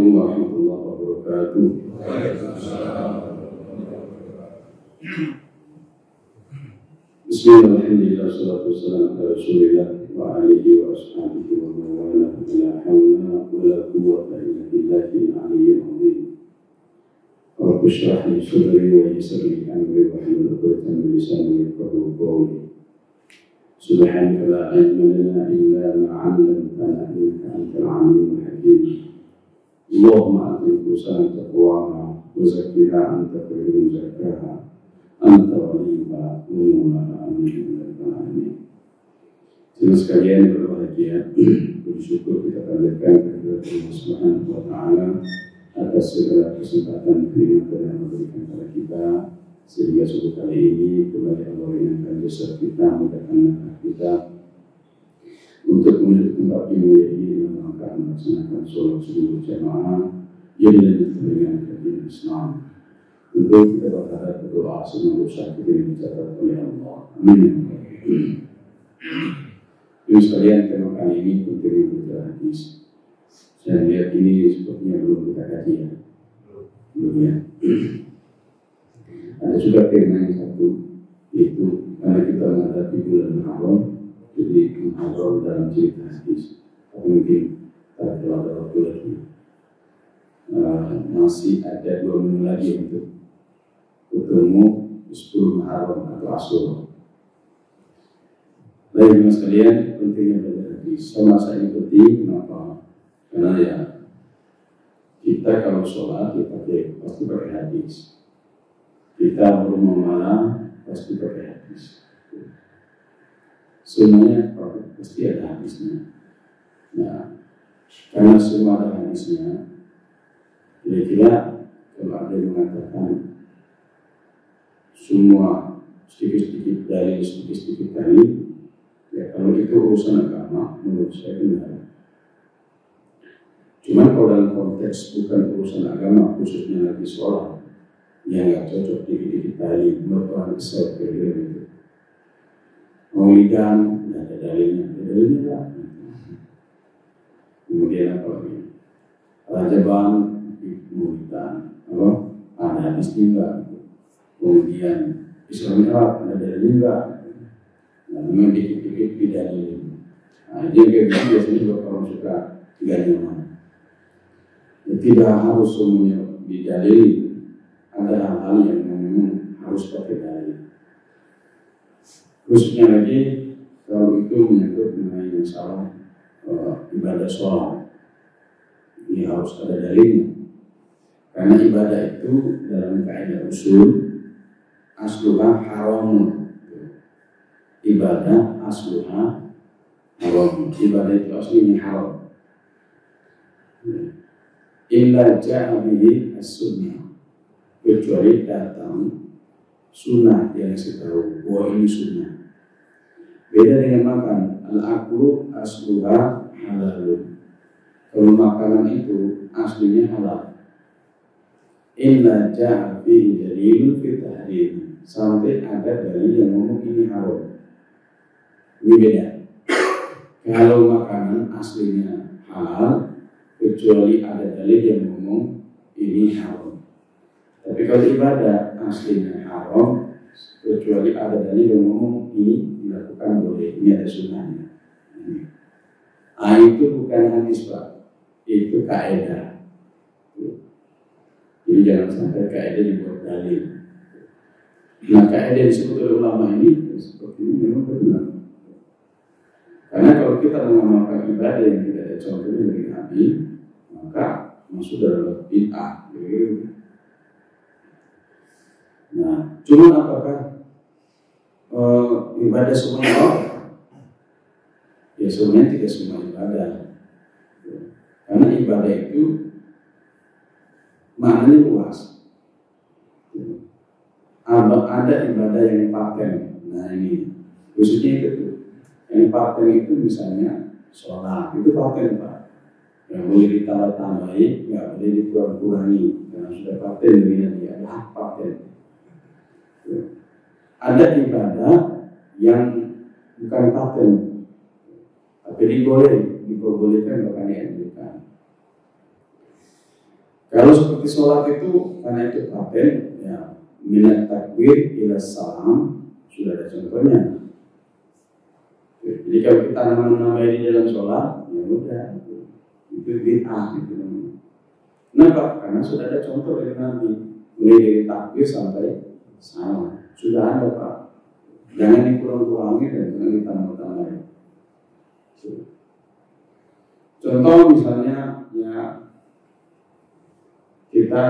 Assalamualaikum warahmatullahi wabarakatuh. Bismillah, alhamdulillah, salatu wassalamu ala rasulillah wa alihi wa ashabihi wa man wala la hawla wa la quwwata illa billahi al-aliyyil azim. Rabbi shrah li sadri wa yassir li amri wa hlul 'uqdatam min lisani yafqahu qawli. Subhanaka la ilma lana illa ma 'allamtana innaka antal 'alimul hakim. Allahumma ati nufusana taqwaha wa zakkiha anta khairun zakkaha anta waliyuha wa mawlaha. Amin. Semua sekalian berbahagia, bersyukur kita panjatkan kehadirat Allah Subhanahu wa taala atas segala kesempatan kenikmatan yang diberikan kepada kita, sehingga suatu kali ini kembali Allah ingatkan jasa kita, mudahkan langkah kita untuk menuju tempat yang mulia ini dengan rangka melaksanakan sholat subuh jamaah yang dilanjutkan dengan kajian Islam. Tentu kita berharap berdoa semoga usaha kita dicatat oleh Allah. Amin. Jadi sekalian, tema kali ini penting membaca hadis. Saya lihat ini sepertinya belum kita kaji ya. Belum ya. Ada juga tema yang satu, yaitu karena kita menghadapi bulan Muharram, jadi Muharram dalam cerita hadis. Tapi mungkin kita kalau ada waktu lagi, masih ada 2 minggu lagi untuk ketemu 10 Muharram atau Asyura. Baik teman sekalian, pentingnya belajar hadis. Saya merasa ini penting, kenapa? Karena ya kita kalau sholat kita pasti pakai hadis. Kita bermuamalah pasti pakai hadis. Semuanya pasti ada hadisnya. Nah, karena semua ada hadisnya, kira-kira kalau ada yang mengatakan semua sedikit-sedikit dari sedikit-sedikit dari, ya kalau itu urusan agama, menurut saya benar. Cuman kalau dalam konteks bukan urusan agama, khususnya lagi sholat, yang nggak cocok dikit-dikit dari menurut orang besar kira-kira gitu. Maulidan, nggak ada dalilnya nggak. Kemudian apa lagi? Rajaban, maulidan, apa? Ada hadisnya nggak? Kemudian Islam Arab, ada dalilnya nggak? Nah, memang dikit-dikit didalilin. Nah, dia kayak gitu biasanya juga orang suka gak nyaman. Ya, tidak harus semuanya didalilin. Ada hal-hal yang memang harus pakai dalil. Khususnya lagi kalau itu menyangkut mengenai masalah ibadah sholat, ini harus ada dalilnya. Karena ibadah itu dalam kaidah usul asluha haramun. Ibadah asluha haram. Ibadah itu aslinya haram. Illa ja'a bihi as-sunnah. Kecuali datang sunnah yang tahu bahwa ini sunnah. Beda dengan makan. Al-aklu asluha halalun. Kalau makanan itu aslinya halal. Illa ja'a bihi dalilun fi tahrim. Sampai ada dalil yang ngomong ini haram. Ini beda. Kalau makanan aslinya halal, kecuali ada dalil yang ngomong ini haram. Tapi kalau ibadah aslinya haram, kecuali ada dalil yang ngomong ini dilakukan boleh, ini ada sunnahnya. Itu bukan hadis Pak, itu kaidah. Jadi jangan sampai kaidah dibuat dalil. Nah, kaidah disebut oleh ulama ini seperti ini memang benar. Karena kalau kita mengamalkan ibadah yang tidak ada contohnya dari Nabi, maka masuk dalam bid'ah. Nah, cuma apakah ibadah semuanya ya sebenarnya tidak semua ibadah. Karena ibadah itu maknanya luas. Ada ibadah yang paten. Nah ini khususnya itu. Yang paten itu misalnya sholat, itu paten Pak. Yang boleh ditambah-tambahi, nggak boleh dikurang-kurangi. Karena sudah paten dia adalah paten. Ada ibadah yang bukan paten, tapi diperbolehkan bahkan dianjurkan. Kalau seperti sholat itu, karena itu paten, ya minat takbir ila salam sudah ada contohnya. Jadi kalau kita nama-nama di dalam sholat, ya udah itu bid'ah gitu. Kenapa? Karena sudah ada contoh dari Nabi, mulai dari takbir sampai salam sudah ada Pak. Jangan dikurang-kurangi dan jangan ditambah-tambahin. Contoh misalnya ya kita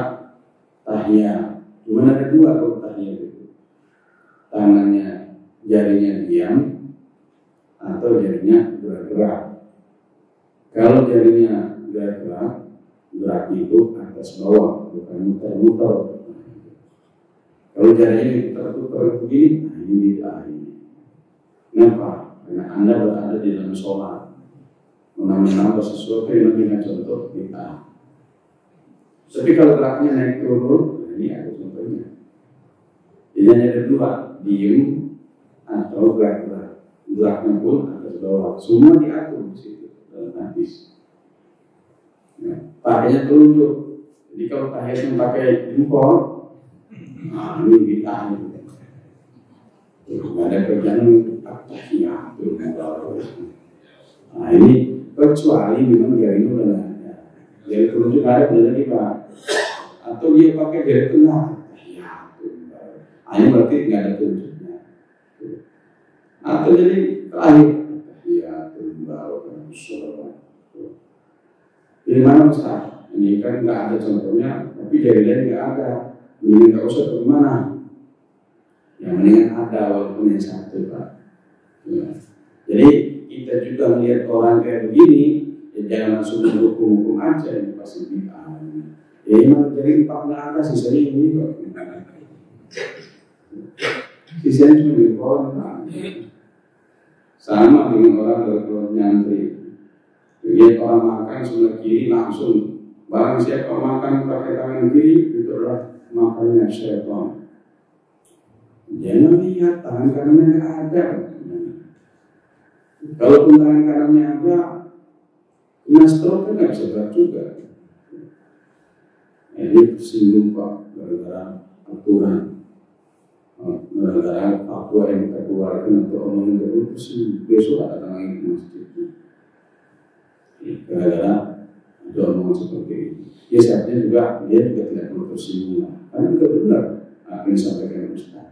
tahiyat, cuma ada dua kalau tahiyat itu, tangannya jarinya diam atau jarinya gerak-gerak. Kalau jarinya gerak-gerak, geraknya itu atas bawah, bukan muter-muter. Kalau jarinya diputar-putar begini, nah ini bid'ah ini. Kenapa? Karena Anda berada di dalam sholat, menambah sesuatu yang dengan contoh bid'ah. Tapi kalau geraknya naik turun, nah ini ada contohnya. Jadi ada dua, diem atau gerak-gerak. Geraknya pun atas bawah, semua diatur di situ dalam hadis. Nah, pakainya telunjuk. Jadi kalau tahiyatnya pakai jempol, nah ini bid'ah itu. Nggak ada kerjaan tahiyat itu. Nah ini kecuali memang jari itu udah ada. Jari telunjuk ada lagi Pak. Atau dia pakai jari tengah. Ya, ini berarti nggak ada telunjuknya. Atau jadi terakhir. Ya, tunggal sholat. Jadi mana Ustaz? Ini kan nggak ada contohnya, tapi jari lain nggak ada. Ini nggak usah bagaimana? Yang mendingan ada walaupun yang satu Pak. Ya. Jadi kita juga melihat orang kayak begini, ya jangan langsung menghukum aja ini pasti bid'ah. Ya emang jadi empat nggak ada, sisanya ini kok. Sisanya cuma di bawah. Sama dengan orang berkeluar nyantri. Lihat orang makan sebelah kiri langsung. Barang siapa makan pakai tangan kiri, itu adalah makannya syaitan. Jangan lihat tangan kanannya nggak ada. Kalaupun tangan kanannya ada, kena stroke kan nggak bisa gerak juga. Ini tersinggung Pak, gara-gara aturan, gara-gara fatwa yang kita keluarkan untuk omongan itu tersinggung. Besok ada tangan di masjid. Gara-gara ada omongan seperti itu. Ya seharusnya juga dia juga tidak perlu tersinggung. Karena itu benar apa yang disampaikan Ustaz.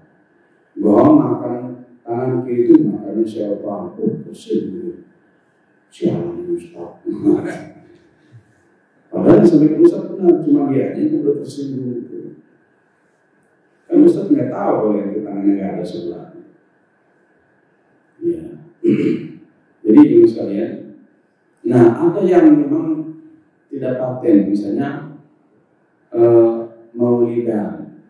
Bahwa makan tangan kiri itu makannya siapa? Tersinggung. Siapa Ustaz? Padahal disampaikan Ustaz benar, cuma dia aja udah tersinggung. Kan Ustaz nggak tahu kalau yang di tangannya nggak ada sebelah. Ya. Jadi ini sekalian. Nah, ada yang memang tidak paten, misalnya maulidan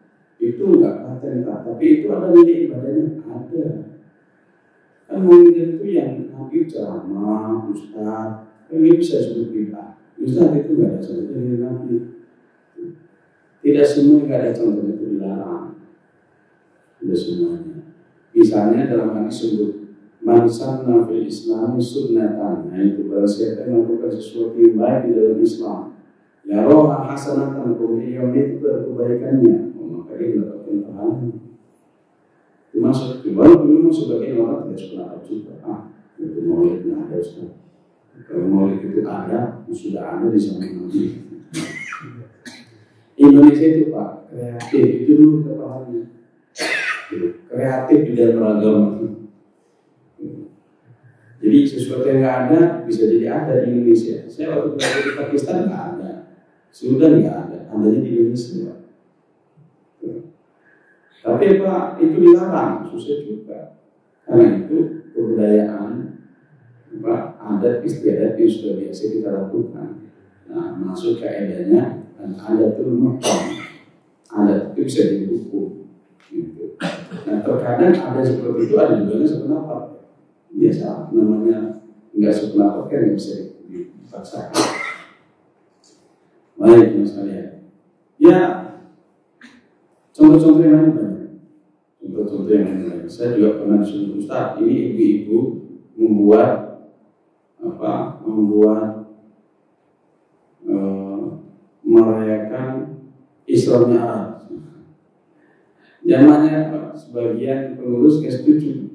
itu nggak paten Pak, tapi itu ada nilai ibadahnya ada. Kan maulidan itu yang Nabi ceramah, Ustaz, ini bisa disebut bid'ah. Ustaz itu nggak ada contohnya dari Nabi. Tidak semua nggak ada contohnya itu dilarang. Tidak semuanya. Misalnya dalam hadis sebut man sanna fil Islami sunnatan, nah itu barang siapa yang melakukan sesuatu yang baik di dalam Islam, ya roha hasanatan, kemudian itu kebaikannya, maka dia mendapatkan pahala. Termasuk juga memang sebagian orang tidak sependapat juga. Itu maulid nggak ada Ustaz. Kalau maulid itu ada, sudah ada di zaman Nabi. Indonesia itu Pak kreatif, itu dulu kita pahami. Kreatif di dalam beragama. Jadi sesuatu yang nggak ada bisa jadi ada di Indonesia. Saya waktu berada di Pakistan nggak ada, Sudan nggak ada, adanya di Indonesia Pak. Tapi Pak itu dilarang, susah juga. Karena itu kebudayaan, Pak, adat istiadat yang sudah biasa kita lakukan. Nah, masuk kaedahnya dan adat itu muhkam. Adat itu bisa dihukum. Gitu. Nah, terkadang ada seperti itu, ada juga sependapat. Biasa namanya nggak sependapat kan nggak bisa dipaksakan. Baik Mas kalian. Ya, contoh-contoh yang lain banyak. Contoh-contoh yang lain. Saya juga pernah disuruh Ustaz, ini ibu-ibu membuat merayakan Isra Mi'raj. Zamannya sebagian pengurus nggak setuju.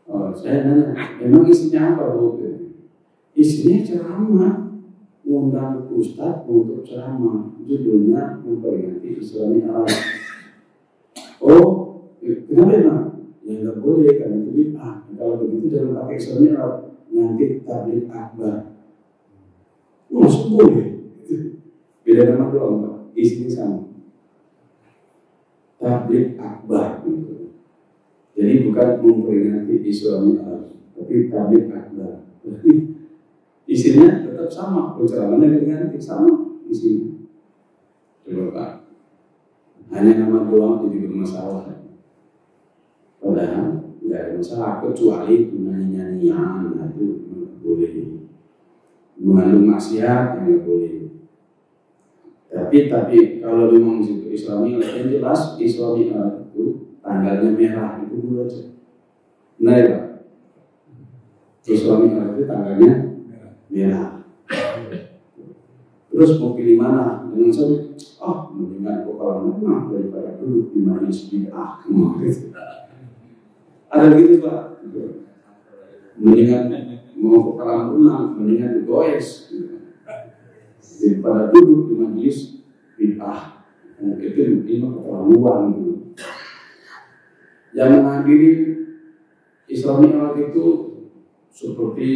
Oh, saya nanya, memang isinya apa Bu? Isinya ceramah, undang ustadz untuk ceramah, judulnya memperingati Isra Mi'raj. Oh, kenapa emang? Ya nggak boleh karena itu bid'ah. Kalau begitu jangan pakai Isra Mi'raj, nanti tabligh akbar. Masuk boleh. Beda nama doang Pak, isinya sama. Tabligh akbar gitu. Jadi bukan memperingati Isra Mi'raj, tapi tabligh akbar. Isinya tetap sama, ceramahnya ganti sama isinya. Coba Pak, hanya nama doang jadi bermasalah. Padahal nggak ada masalah kecuali nyanyi-nyanyian itu boleh, mengandung maksiat yang nggak boleh. Tapi kalau memang itu Isra Mi'raj yang jelas Isra Mi'raj itu tanggalnya merah itu dulu aja. Nah ya Pak, Isra Mi'raj itu tanggalnya merah. Terus mau pilih mana? Dengan saya, mendingan kok kalau menang daripada duduk di majelis bid'ah. Ada gitu Pak. Mendingan mau ke kolam renang, mendingan goes daripada duduk di majelis bid'ah. Itu ini keterlaluan gitu. Yang menghadiri Isra Mi'raj itu seperti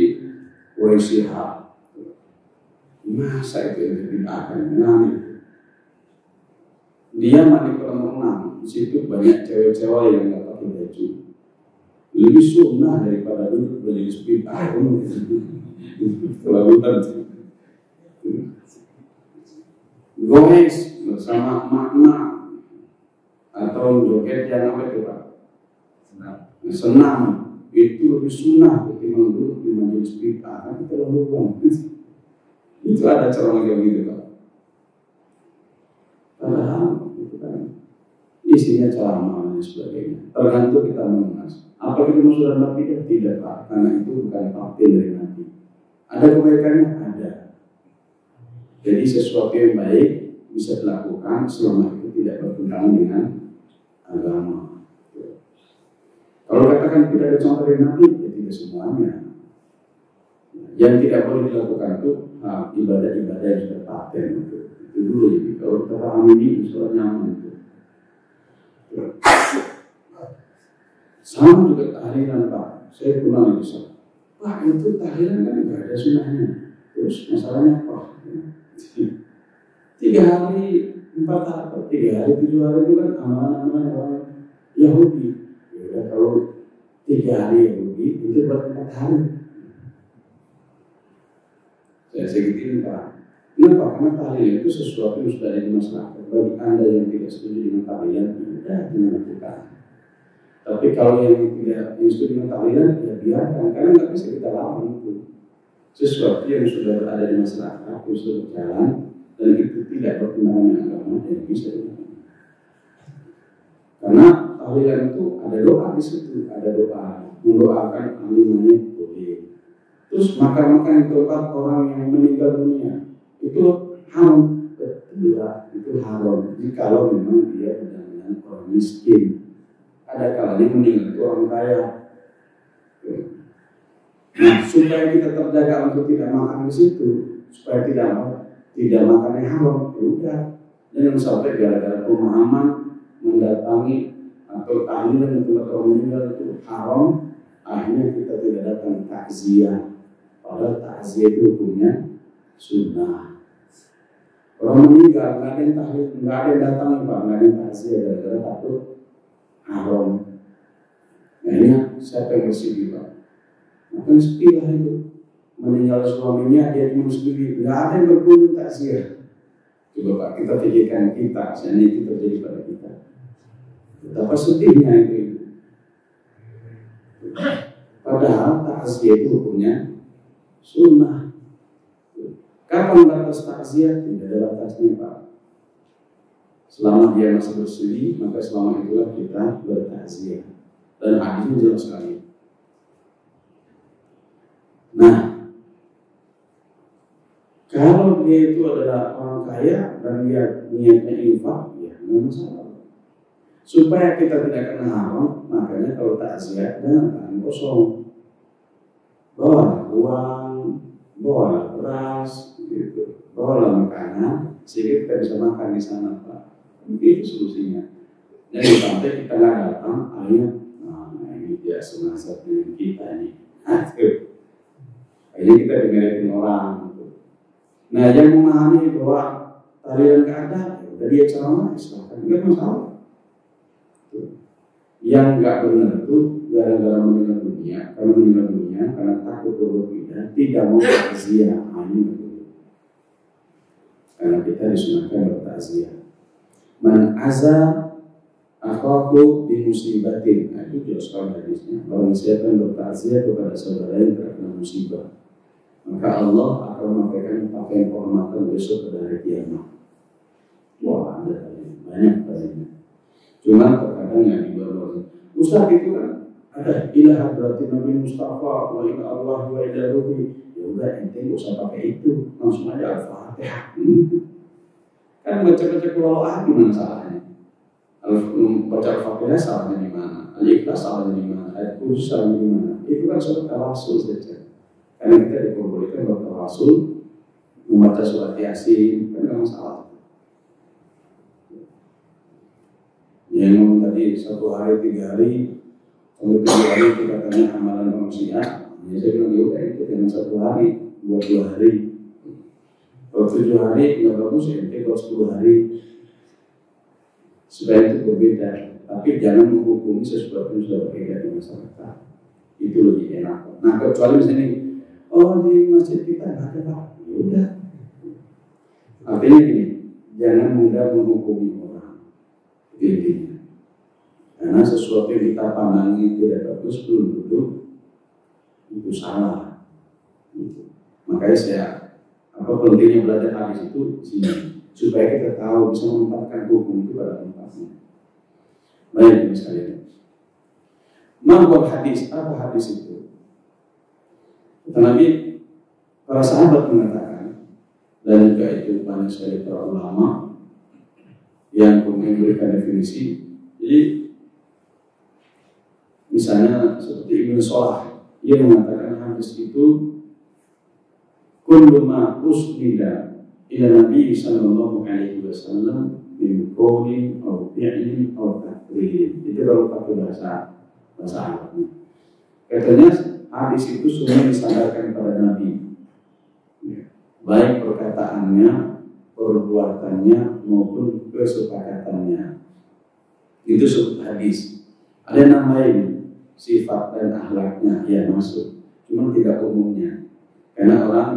Quraisyah. Masa itu yang dibid'ahkan? Nah, dia mandi kolam renang, di situ banyak cewek-cewek yang nggak pakai baju. Lebih sunnah daripada duduk majelis bid'ah. Keterlaluan. Goes bersama makna atau joget yang apa itu Pak? Senam itu lebih sunnah ketimbang duduk di majelis bid'ah. Kan keterlaluan. Itu ada cara kayak gitu Pak. Padahal itu kan isinya ceramah dan sebagainya. Tergantung kita mengenal. Apa kita mau sudah Nabi? Tidak Pak, karena itu bukan fakta dari Nabi. Ada kebaikannya? Ada. Jadi sesuatu yang baik bisa dilakukan selama itu tidak bertentangan dengan agama. Kalau katakan tidak ada contoh dari Nabi, ya tidak semuanya. Yang tidak boleh dilakukan itu ibadah-ibadah yang sudah paten itu dulu ya. Kalau kita paham ini sudah nyaman itu. Sama juga tahlilan Pak. Saya pernah bisa. Pak itu tahlilan kan nggak ada sunnahnya. Terus masalahnya apa? 3 hari, 4 hari, 3 hari, 7 hari itu kan amalan-amalan orang Yahudi. Ya kalau 3 hari Yahudi itu buat 4 hari. Saya segituin Pak. Kenapa? Karena tahlilan itu sesuatu yang sudah ada di masyarakat. Bagi Anda yang tidak setuju dengan tahlilan, tidak dilakukan. Tapi kalau yang tidak setuju dengan tahlilan, ya biarkan. Karena nggak bisa kita lawan itu. Sesuatu yang sudah berada di masyarakat, yang sudah berjalan, dan itu tidak bertentangan dengan agama, yang bisa dilakukan. Karena tahlilan itu ada doa di situ, ada doa mendoakan ahli boleh. Terus makan-makan di tempat orang yang meninggal dunia itu haram, itu haram. Jikalau memang dia benar-benar orang miskin, ada kalanya meninggal itu orang kaya. Nah, supaya kita terjaga untuk tidak makan di situ, supaya tidak makan yang haram, ya udah. Jangan sampai gara-gara pemahaman mendatangi atau tahlilan yang tempat orang meninggal itu haram, akhirnya kita tidak datang takziah. Padahal takziah itu hukumnya sunnah. Orang meninggal nggak ada yang tahlil, nggak ada yang datang Pak, nggak ada yang takziah gara-gara takut haram. Nah ini siapa yang bersedih Pak? Maka sedih lah itu. Meninggal suaminya dia cuma sendiri, nggak ada yang berkunjung takziah. Coba Pak, kita pikirkan kita, seandainya itu terjadi pada kita. Betapa sedihnya itu. Padahal takziah itu hukumnya sunnah. Kapan batas takziah? Tidak ada batasnya Pak. Selama dia masih bersedih, maka selama itulah kita bertakziah. Dan hadisnya jelas sekali. Nah, Kalau dia itu adalah orang kaya dan dia niatnya infak, ya nggak masalah. Supaya kita tidak kena haram, makanya kalau takziah jangan tangan kosong. Bawa uang, bawa beras, gitu. Bawa makanan, sehingga kita bisa makan di sana, Pak. Itu solusinya. Jadi sampai kita nggak datang, akhirnya, nah ini dia semangat dengan kita nih. Akhirnya kita dimarahin orang. Nah, yang memahami bahwa tarian nggak ada, ya dia ceramah, silahkan, nggak masalah. Yang nggak benar itu gara-gara meninggal dunia, karena takut berpindah, tidak mau takziah, karena kita disunahkan bertakziah. Man azza akhahu bi musibatin, nah, itu jelas sekali hadisnya. Barang siapa yang bertakziah kepada saudara yang terkena musibah, maka Allah akan memberikan pakaian kehormatan besok pada hari kiamat. Wah, ada banyak banyak. Cuma terkadang yang di bawah Ustaz itu kan ada ilah hadratin Nabi Mustafa wa ila Allah wa ila ruhi. Ya udah, ente nggak usah pakai itu, langsung aja Al-Fatihah. Kan baca-baca qiraat gimana salahnya? Baca Al-Fatihah salahnya di mana? Al-Ikhlas salahnya di mana? Ayat kursi salahnya di mana? Itu kan surat tawasul saja. Karena kita diperbolehkan bertawasul, membaca surat Yasin, kan nggak masalah. Yang ngomong tadi 1 hari, 3 hari, kalau 3 hari kita tanya amalan manusia, ya saya bilang ya udah itu dengan 1 hari, buat 2 hari. Kalau 7 hari nggak bagus ya, kalau 10 hari supaya itu berbeda. Tapi jangan menghukumi sesuatu yang sudah berbeda di masyarakat. Itu lebih enak. Nah kecuali misalnya, oh di masjid kita nggak ada Pak, ya udah. Artinya gini, jangan mudah menghukumi orang. Intinya, karena sesuatu yang kita pandangi tidak bagus belum tentu itu salah. Makanya saya pentingnya belajar hadis itu sini, supaya kita tahu bisa menempatkan hukum itu pada tempatnya. Baik sekalian. Membuat hadis, apa hadis itu? Nabi, para sahabat mengatakan, dan juga itu banyak sekali para ulama yang memberikan definisi. Jadi misalnya seperti Ibnu Shalah, ia mengatakan hadis itu kullu ma usnida ila Nabi sallallahu alaihi wasallam min qawlin aw fi'lin aw taqririn. Itu kalau pakai bahasa Arabnya. Katanya hadis itu semua disandarkan pada Nabi, baik perkataannya, perbuatannya maupun kesepakatannya. Itu sebut hadis. Ada nama lain, sifat dan akhlaknya yang masuk, cuma tidak umumnya. Karena orang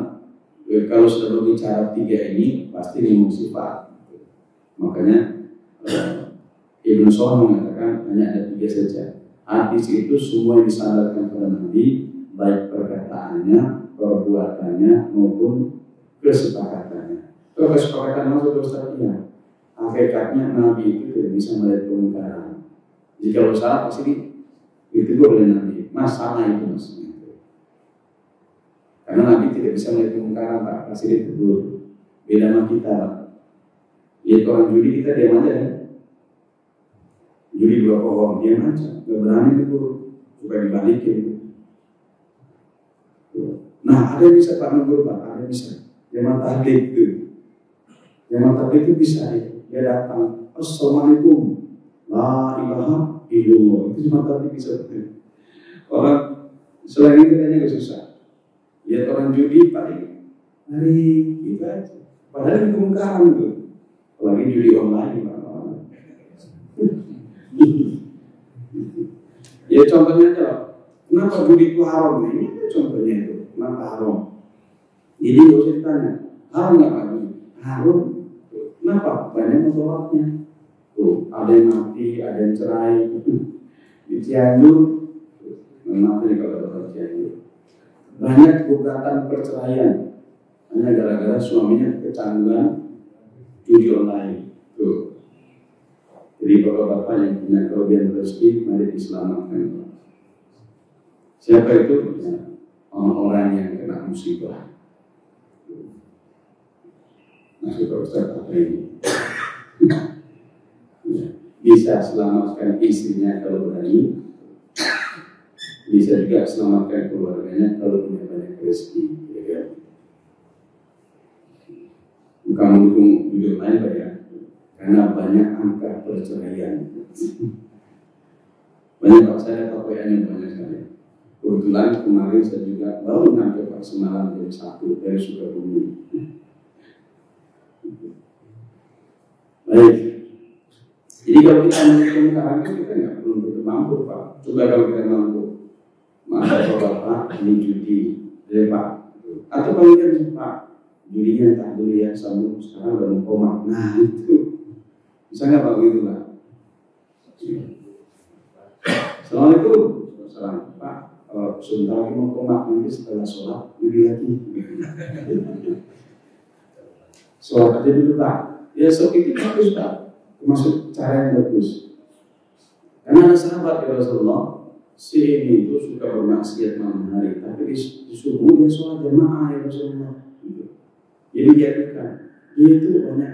kalau sudah berbicara 3 ini pasti ngomong sifat. Makanya Ibnu Shalah mengatakan hanya ada 3 saja. Hadis itu semua yang disandarkan pada Nabi, baik perkataannya, perbuatannya maupun kesepakatannya. Kalau kesepakatan maksud Ustaznya, hakikatnya Nabi itu tidak bisa melihat kemungkaran. Jika kalau salah pasti ditegur oleh Nabi. Mas salah itu mas. Karena Nabi tidak bisa melihat kemungkaran, Pak, pasti ditegur. Beda sama kita. Lihat orang judi kita diam aja kan. Judi 2 pohon, diam aja, nggak berani tegur supaya dibalikin. Nah, ada yang bisa Pak negur, Pak, ada yang bisa. Zaman tabligh itu bisa dia datang, assalamualaikum, la ilaha illallah. Itu zaman tabligh bisa betul. Orang selain itu kayaknya nggak susah. Lihat orang judi paling hari gitu aja. Padahal itu kemungkaran tuh. Apalagi judi online, Pak. Ya contohnya aja, kenapa judi itu haram? Ini contohnya itu, kenapa haram? Jadi nggak usah ditanya, haram nggak Pak? Haram. Kenapa? Banyak mudaratnya. Tuh, ada yang mati, ada yang cerai, di Cianjur, maaf nih kalau ada Cianjur, banyak gugatan perceraian hanya gara-gara suaminya kecanduan judi online. Tuh. Jadi bapak-bapak yang punya kelebihan rezeki, mari diselamatkan. Siapa itu? Ya, orang-orang yang kena musibah. Maksud Ustaz apa ini? Bisa selamatkan istrinya kalau berani, bisa juga selamatkan keluarganya kalau punya banyak rezeki, ya kan? Bukan mendukung video lain Pak ya, karena banyak angka perceraian. Banyak Pak, saya tahu PN yang banyak sekali. Kebetulan kemarin saya juga baru nyampe Pak semalam jam 1 dari Sukabumi. Baik. Jadi kalau kita menghitung sekarang kita nggak belum tentu mampu Pak. Coba kalau kita mampu, masa Bapak ini judi, ya Pak. Atau kalau kita Pak, judinya tak dulu ya, sambung sekarang udah mau koma. Nah itu bisa nggak Pak gitu Pak? Assalamualaikum. Assalamualaikum Pak. Sebentar lagi mau koma, nanti setelah sholat judi lagi. Sholat aja dulu Pak. Ya sok itu bagus Pak. Termasuk cara yang bagus. Karena ada sahabat ya Rasulullah, si ini itu suka bermaksiat malam hari, tapi di subuh dia sholat jamaah ya Rasulullah. Jadi jadikan dia itu banyak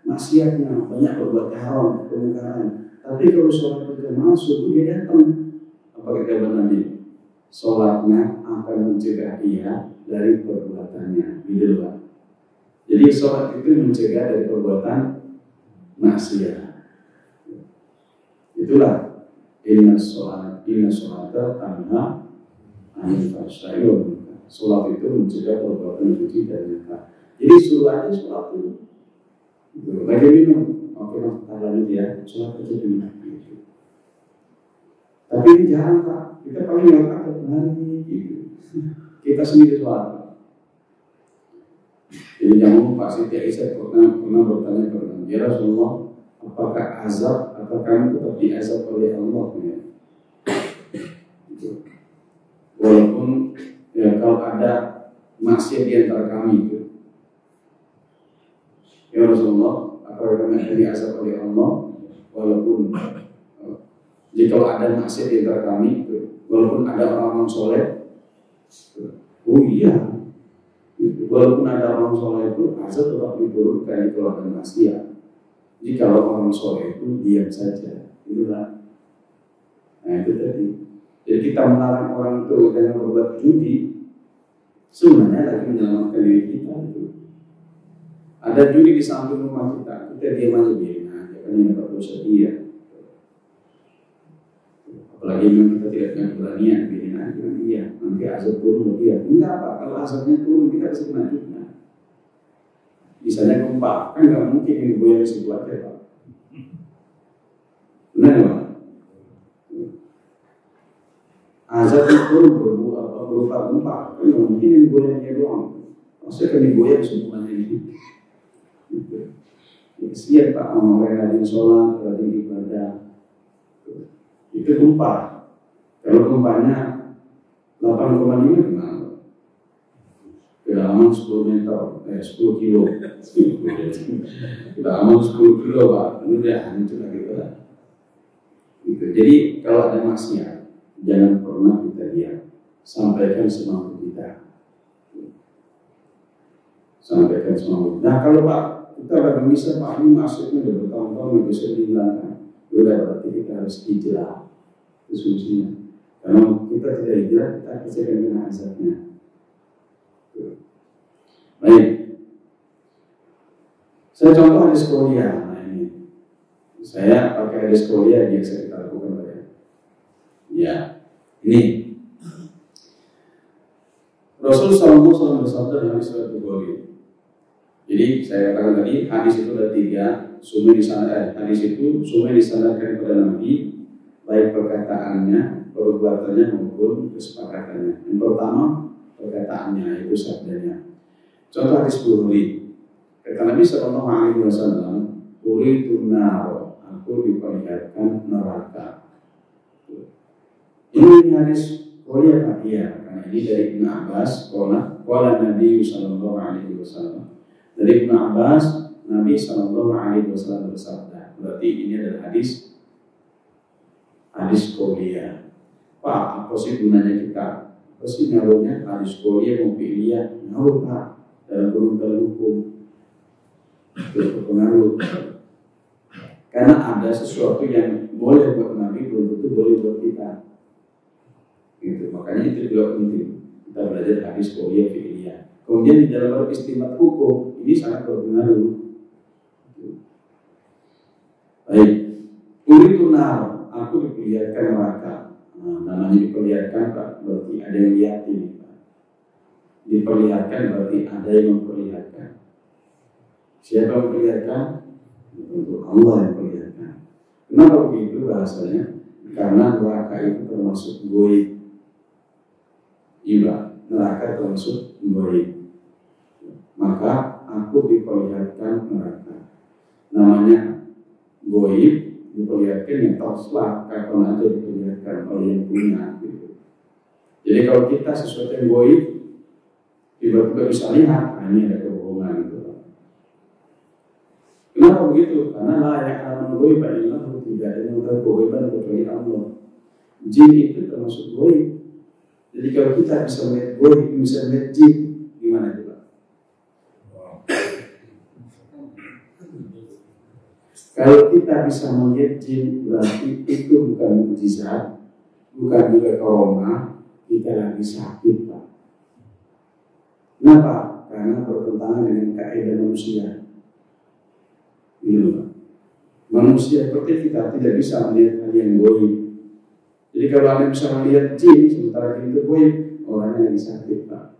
maksiatnya, banyak berbuat haram, kemungkaran. Tapi kalau sholat berjamaah subuh dia datang. Apa kata Nabi? Sholatnya akan mencegah dia dari perbuatannya, gitu Pak. Jadi sholat itu mencegah dari perbuatan maksiat. Itulah inna sholata tanha anil fahsya'i wal munkar. Sholat itu mencegah perbuatan keji dan munkar. Jadi suruh aja sholat dulu. Lagi minum, oke kita lanjut ya, sholat aja dulu. Tapi ini jarang Pak. Kita paling nggak ada hari gitu. Kita sendiri sholat. Jadi jangan Pak Siti Aisyah pernah bertanya kepada Nabi, ya Rasulullah, apakah azab atau kami tetap diazab oleh Allah? Ya? Gitu. Walaupun ya kalau ada maksiat di antara kami itu, ya Rasulullah, apakah kami akan diazab oleh Allah? Walaupun jika ada maksiat di antara kami itu, walaupun ada orang-orang soleh, oh iya. Walaupun ada orang soleh itu, azab tetap diturunkan kalau ada maksiat. Jika orang soleh itu diam saja, itulah. Nah itu tadi. Jadi kita melarang orang itu dengan berbuat judi, sebenarnya lagi menyelamatkan diri kita itu. Ada judi di samping rumah kita diam aja biarin aja, kan ini dapat dosa dia. Apalagi memang kita tidak punya keberanian, biarin aja dia. Nanti azab turun dia. Enggak Pak, kalau azabnya turun kita bisa kena juga. Misalnya gempa, kan nggak mungkin ini goyang situ aja Pak. Benar ya Pak? Azab itu berupa gempa, kan nggak mungkin ini goyangnya doang. Maksudnya kan digoyang semuanya ini. Kesian Pak, orang rajin sholat, rajin ibadah. Itu gempa. Kalau gempanya 8,5 gimana? Kedalaman 10 meter, 10 kilo. Kedalaman 10 kilo Pak, itu udah hancur lagi Pak. Gitu. Jadi kalau ada maksiat, jangan pernah kita diam. Sampaikan semampu kita. Sampaikan semampu. Nah kalau Pak, kita nggak bisa Pak, ini maksudnya udah bertahun-tahun nggak bisa dihilangkan. Udah berarti kita harus hijrah. Itu solusinya. Kalau kita tidak hijrah, kita pasti akan kena azabnya. Baik. Saya contoh hadis Qolia. Nah ini. Saya pakai hadis Qolia biasa kita lakukan Pak ya. Ya. Ini. Rasul sallallahu alaihi wasallam bersabda dalam hadis riwayat Bukhari. Jadi saya katakan tadi hadis itu ada 3. Hadis itu semua disandarkan kepada Nabi, baik perkataannya, perbuatannya maupun kesepakatannya. Yang pertama perkataannya, yaitu sabdanya. Contoh hadis Bukhari, kata Nabi Sallallahu Alaihi Wasallam, "Uritu nar, aku diperlihatkan neraka." Ini hadis Bukhari Pak? Iya, karena ini dari Ibnu Abbas. Qala Nabi Sallallahu Alaihi Wasallam. Dari Ibnu Abbas, Nabi Sallallahu Alaihi Wasallam bersabda. Berarti ini adalah hadis Qolia. Pak, apa sih gunanya kita? Apa sih ngaruhnya hadis Qolia mau pilih ngaruh Pak dalam hukum. berpengaruh. Karena ada sesuatu yang boleh buat Nabi, belum tentu boleh buat kita. Gitu. Makanya itu juga penting. Kita belajar hadis qauliyah fi'liyah. Kemudian di dalam istimbat hukum ini sangat berpengaruh. Baik, uritu nar, aku diperlihatkan neraka. Namanya diperlihatkan Pak, berarti ada yang lihat ini Pak. Diperlihatkan berarti ada yang memperlihatkan. Siapa yang memperlihatkan? Untuk Allah yang memperlihatkan. Kenapa begitu bahasanya? Karena neraka itu termasuk goib. Iya, neraka termasuk goib. Maka aku diperlihatkan neraka. Namanya goib, diperlihatkan yang terselak, kapan aja diperlihatkan oleh yang punya. Gitu. Jadi kalau kita sesuatu yang goib, tiba-tiba bisa lihat, ini ada kebohongan. Gitu. Kenapa begitu? Karena layak alam goib, tidak ada yang tergoiban kecuali Allah. Jin itu termasuk goib. Jadi kalau kita bisa melihat goib, bisa melihat jin, gimana itu Pak? Kalau kita bisa melihat jin, berarti itu bukan mukjizat, bukan juga karomah, kita lagi sakit Pak. Kenapa? Karena bertentangan dengan kaidah manusia. Ini Pak. Manusia seperti kita tidak bisa melihat hal yang goib. Jadi kalau Anda bisa melihat jin, sementara jin itu goib, orangnya lagi sakit Pak.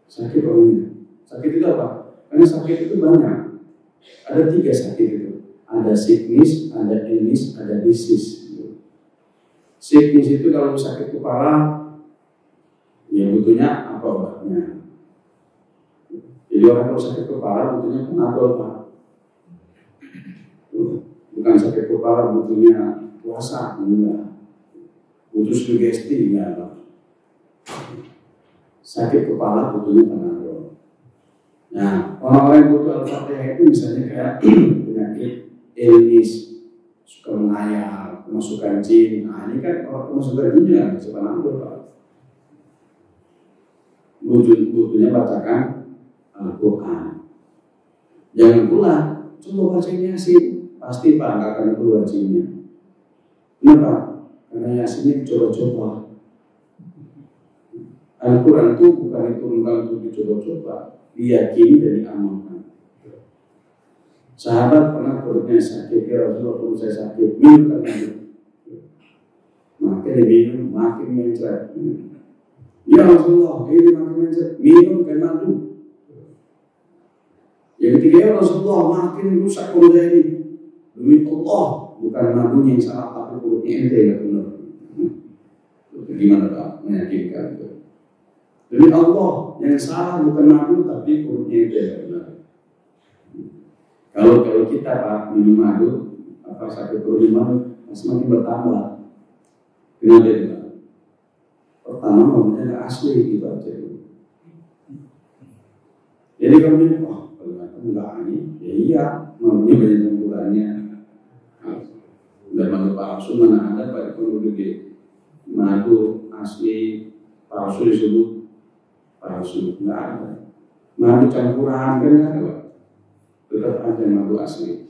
Sakit orangnya. Sakit itu apa? Karena sakit itu banyak. Ada 3 sakit itu. Ada sickness, ada illness, ada disease. Sickness itu kalau sakit kepala, ya butuhnya apa obatnya? Jadi orang kalau sakit kepala butuhnya Panadol Pak. Bukan sakit kepala butuhnya puasa, enggak. Butuh sugesti, enggak Pak. Sakit kepala butuhnya Panadol. Nah, orang-orang yang butuh Al-Fatihah itu misalnya kayak penyakit illness, suka mengayal, kemasukan jin. Nah, ini kan orang kemasukan jin ya bisa Panadol Pak. Butuhnya bacakan Al-Quran. Jangan pula coba baca Yasin, pasti Pak nggak akan keluar jinnya. Kenapa? Karena Yasin ini coba-coba. Al-Quran itu bukan untuk dicoba-coba, diyakini dan diamalkan. Sahabat pernah perutnya sakit, ya Rasulullah perut saya sakit, minum kan itu. Maka dia minum makin mencret. Ya Rasulullah, ini makin mencret, minum kan madu. Yang ketiga, ya Rasulullah, makin rusak perut saya ini. Demi Allah, bukan madunya yang salah, tapi perutnya ente yang benar. Gimana Pak? Meyakinkan itu. Demi Allah, yang salah bukan madu, tapi perutnya ente yang benar. Kalau kita Pak minum madu, apa sakit perut di madu, semakin bertambah. Kenapa itu Pak? Pertama, madunya asli gitu aja. Jadi kalau minum, enggak ini, ya iya, madunya banyak campurannya. Dan madu palsu mana ada Pak penduduk madu asli palsu disebut palsu, enggak ada. Madu campuran kan enggak ada Pak. Tetap ada madu asli.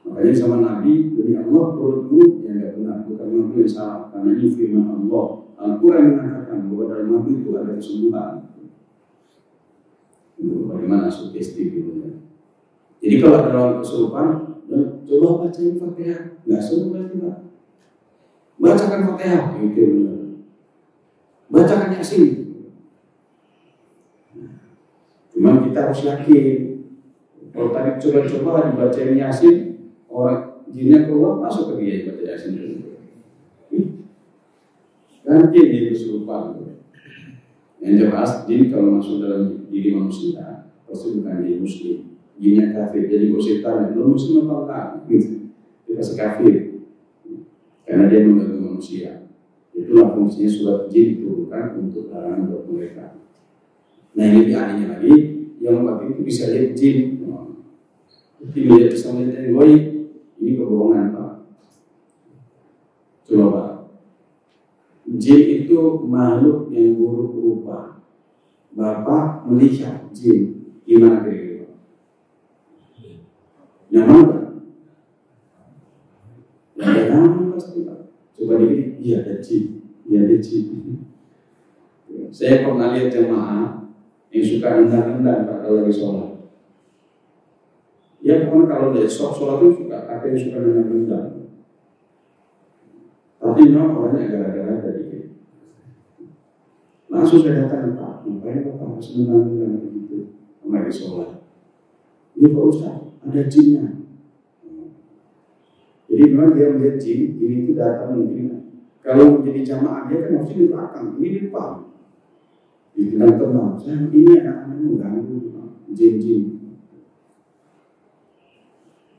Makanya sama Nabi, demi Allah perutmu yang enggak benar, bukan madu yang salah. Karena ini firman Allah. Al-Quran mengatakan bahwa dalam madu itu ada kesembuhan. Bagaimana sugesti gitu ya. Jadi kalau ada orang kesurupan, coba bacain Fatihah, nggak suruh berarti Pak. Bacakan Fatihah, itu benar. Bacakan Yasin. Cuman kita harus yakin. Kalau tadi coba-coba dibacain Yasin, orang jinnya keluar masuk ke dia baca Yasin dulu. Nanti dia kesurupan. Yang jelas jin kalau masuk dalam diri manusia pasti bukan jin muslim, jinnya kafir. Jadi kalau setan itu muslim apa enggak? Dia pasti kafir karena dia mengganggu manusia. Itulah fungsinya surat jin diturunkan untuk larangan buat mereka. Nah ini anehnya lagi, yang waktu itu bisa lihat jin, dia bisa melihat yang goib. Ini kebohongan Pak. Coba Pak. Jin itu makhluk yang buruk rupa. Bapak melihat jin, Gimana kira-kira? Nyaman kan? Ya nyaman pasti Pak. Coba dikit, iya ada chip. Saya pernah lihat jemaah yang suka rendang-rendang Pak kalau lagi sholat. Ya pokoknya kalau dia sholat itu suka, ada yang suka rendang-rendang. Tapi memang orangnya gara-gara tadi. Langsung saya datang, Pak, ngapain Bapak harus rendang-rendang begitu? Lagi sholat. Ini Pak Ustaz, ada jinnya. Jadi memang dia melihat jin, ini itu datang mungkin. Kalau menjadi jamaah dia kan harusnya di belakang, ini di depan. Dibilang tenang, saya ini anak-anak mengganggu jin-jin.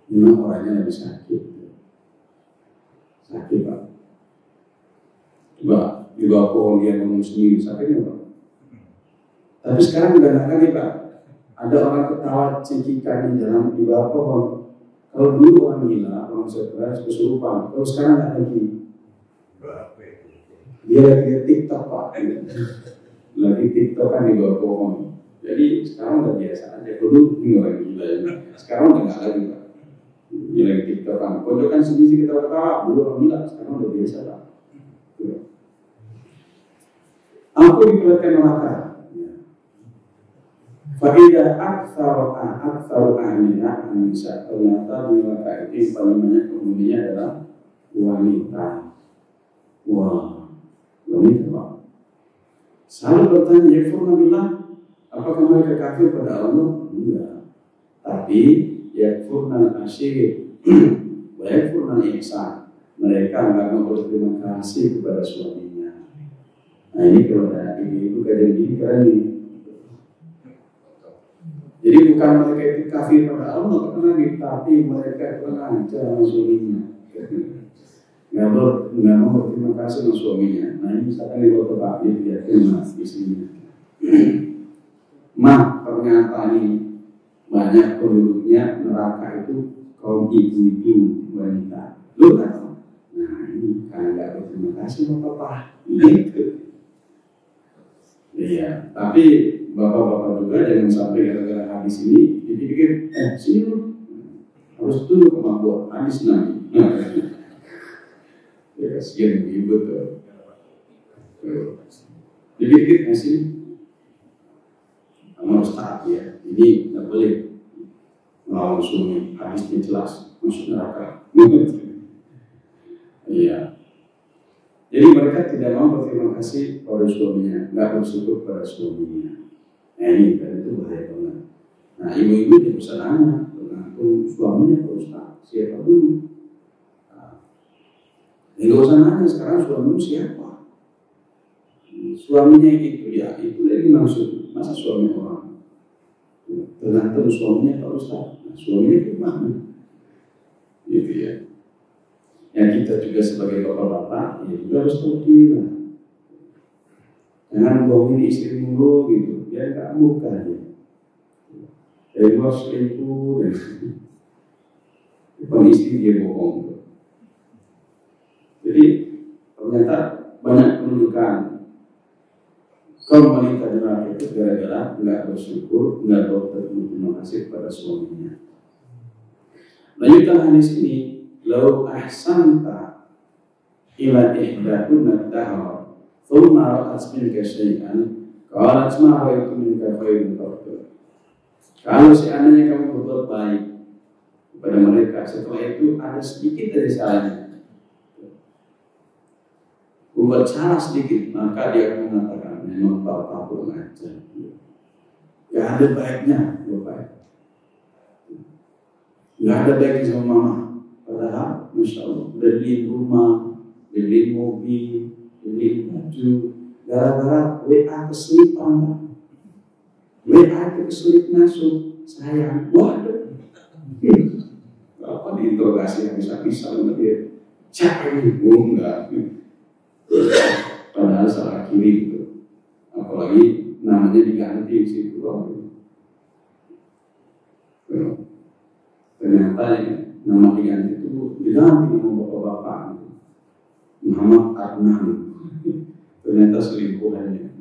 Memang orangnya lagi sakit. Sakit Pak. Coba di bawah pohon dia ngomong sendiri, sakitnya Pak. Tapi sekarang udah nggak lagi Pak. Ada orang ketawa cekikan di bawah pohon. Kalau dulu orang gila, orang stres, kesurupan. Kalau sekarang nggak lagi. Dia lagi TikTok Pak. Lagi TikTok kan di bawah pohon. Jadi sekarang udah biasa aja. Dulu ini orang gila ya. Sekarang udah nggak lagi Pak. Ini lagi TikTok kan. Pojokan sendiri kita ketawa. Dulu orang gila, sekarang udah biasa Pak. Aku diperlihatkan neraka. Faida aksaru ahliha Anisa. Ternyata di neraka itu paling banyak penghuninya adalah wanita. Wah, wanita Pak. Selalu bertanya, yakfurna billah, apakah mereka kafir pada Allah? Enggak. Tapi yakfurna al-asyir wa yakfurna al-ihsan. Mereka enggak mau berterima kasih kepada suaminya. Nah ini kalau ada ibu-ibu kadang gini keren nih. Jadi bukan mereka itu kafir pada Allah, tapi mereka kurang ajar sama suaminya. Nggak mau berterima kasih sama suaminya. Nah ini misalkan di waktu Pak dia terima istrinya. Ternyata ini banyak penduduknya neraka itu kaum ibu-ibu wanita. Lu kan? Nah ini karena nggak berterima kasih sama Papa. Gitu. Iya, tapi bapak-bapak juga jangan sampai gara-gara hadis ini dipikir, sini lu harus tunduk sama gua, hadis Nabi. Ya kasihan ibu tuh. Dikit-dikit sih harus taat ya. Ini nggak boleh melawan suami. Hadisnya jelas masuk neraka. Iya. Jadi mereka tidak mau berterima kasih pada suaminya, nggak bersyukur pada suaminya. Nah ini kan itu bahaya banget. Nah ibu-ibu dia bisa nanya, tergantung suaminya Pak Ustaz, siapa dulu? Nggak usah nanya sekarang suamimu siapa? Suaminya itu ya, itu lagi maksud. Masa suami orang? Tergantung suaminya Pak Ustaz. Nah, suaminya gimana? Gitu ya. Yang kita juga sebagai bapak-bapak, ya juga harus tahu diri lah. Jangan bohongin istri mulu gitu, dia nggak muka aja. Dari luar selingkuh dan depan istri dia bohong. Jadi ternyata banyak pendudukan kaum wanita di neraka itu gara-gara nggak bersyukur, nggak berterima kasih pada suaminya. Lanjutan hadis ini, lau ahsanta ila ihdahunna dahar thumma ra'at minka syai'an qalat ma ra'aytu minka khairan qattu. Kalau seandainya kamu berbuat baik kepada mereka, setelah itu ada sedikit dari salahnya, buat salah sedikit, maka dia akan mengatakan memang bapak kurang ajar. Gak ada baiknya bapak. Gak ada baiknya sama mama. Padahal, Masya Allah, beliin rumah, beliin mobil, beliin baju, gara-gara WA kesulitan. WA kesulit masuk, sayang, waduh. Apa diinterogasi yang bisa-bisa sama dia? Cak ini, enggak. Padahal salah kiri gitu. Apalagi namanya diganti di situ. Ternyata ya, nama diganti itu diganti nama bapak-bapak gitu. Muhammad Adnan. Ternyata selingkuhannya.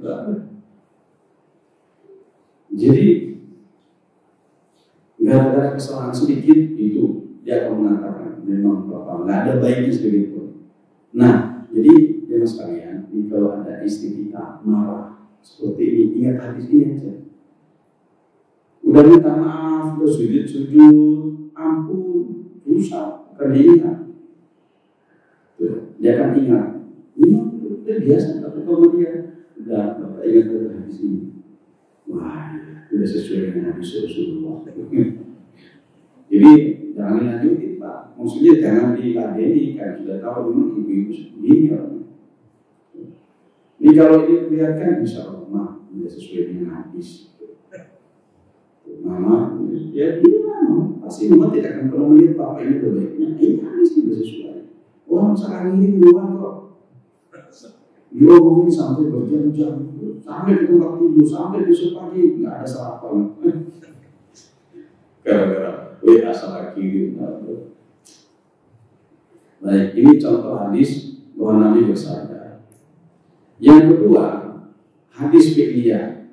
Jadi gara-gara kesalahan sedikit itu dia akan mengatakan memang Bapak nggak ada baiknya sedikit pun. Nah, jadi jangan sekalian, kalau ada istri kita marah seperti ini, ingat hadis ini aja. Udah minta maaf, udah sujud, ampun, susah, akan diingat. Dia akan ingat. Ini udah biasa, tapi kalau dia udah Bapak ingat dari hadis ini. Wah, sudah sesuai dengan hadis Rasulullah. Jadi jangan dilanjutin Pak. Maksudnya jangan diladeni, kan sudah tahu memang ibu-ibu begini orangnya. Ini kalau ini lihatkan insya Allah sudah sesuai dengan hadis. Mama, ya gimana? Pasti mama tidak akan pernah melihat Bapak ini terbaiknya. Ini hadis sudah sesuai. Orang sekarang ini doang kok. Dia ngomongin sampai berjam-jam, sampai ke tempat tidur, sampai besok pagi nggak ada sarapan. Gara-gara asal kiri. Baik, ini contoh hadis bahwa Nabi bersabda. Yang kedua, hadis fiqhiyah.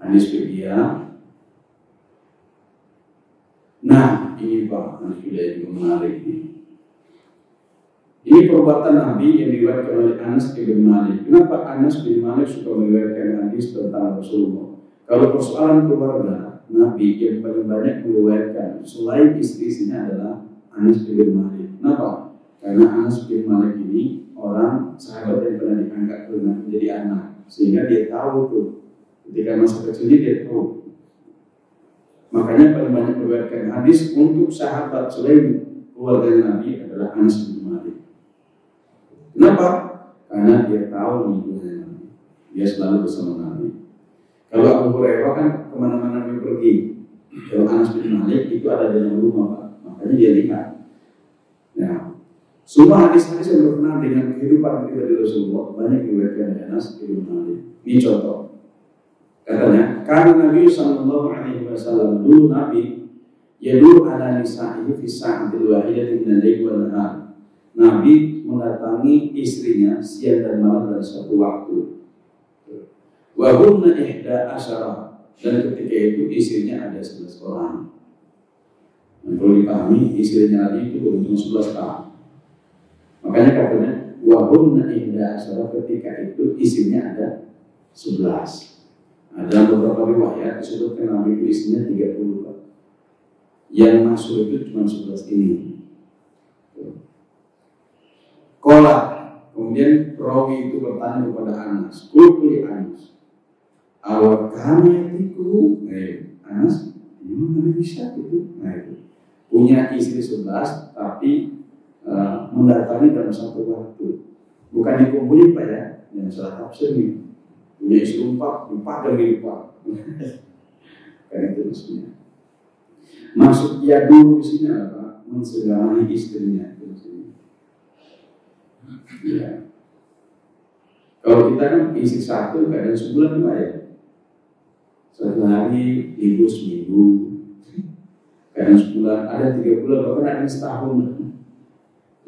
Hadis fiqhiyah. Nah, ini Pak, ini menarik ini. Ini perbuatan Nabi yang diriwayatkan oleh Anas bin Malik. Kenapa Anas bin Malik suka meriwayatkan hadis tentang Rasulullah? Kalau persoalan keluarga, Nabi yang paling banyak meriwayatkan selain istri-istrinya adalah Anas bin Malik. Kenapa? Karena Anas bin Malik ini orang sahabat yang pernah diangkat menjadi anak, sehingga dia tahu tuh ketika masa kecilnya dia tahu. Makanya paling banyak meriwayatkan hadis untuk sahabat selain keluarga Nabi adalah Anas bin Malik. Kenapa? Karena dia tahu lingkungan Nabi. Dia selalu bersama Nabi. Kalau Abu Hurairah kan kemana-mana Nabi pergi. Kalau Anas bin Malik itu ada dalam rumah Pak. Makanya dia lihat. Nah, semua hadis-hadis yang berkenaan dengan kehidupan pribadi Rasulullah banyak diriwayatkan oleh Anas bin Malik. Ini contoh. Katanya, karena Nabi Sallallahu Alaihi Wasallam dulu Nabi yadur ala nisa'ihi fi sa'atil wahidatin min al-lail wal nahar. Nabi mendatangi istrinya siang dan malam dalam satu waktu. Wa hunna ihda asyara, dan ketika itu istrinya ada 11 orang. Dan kalau dipahami istrinya Nabi itu berumur 11 tahun. Makanya katanya wa hunna ihda asyara, ketika itu istrinya ada 11. Ada beberapa riwayat disebutkan Nabi itu istrinya 30. Yang masuk itu cuma 11 ini. Kola, kemudian rawi itu bertanya kepada Anas, kulkuli Anas, awal kami itu, Anas, gimana bisa itu? Nah itu punya istri 11, tapi mendatangi dalam satu waktu, bukan dikumpulin Pak ya, yang salah tafsir nih, punya istri 4, dan lipat, kayak itu maksudnya. Maksud ya dulu di sini apa? Mensegamai istrinya. Ya. Kalau kita kan isi satu kadang sebulan Pak ya, satu hari libur seminggu, kadang sebulan, ada 3 bulan, bahkan ada setahun.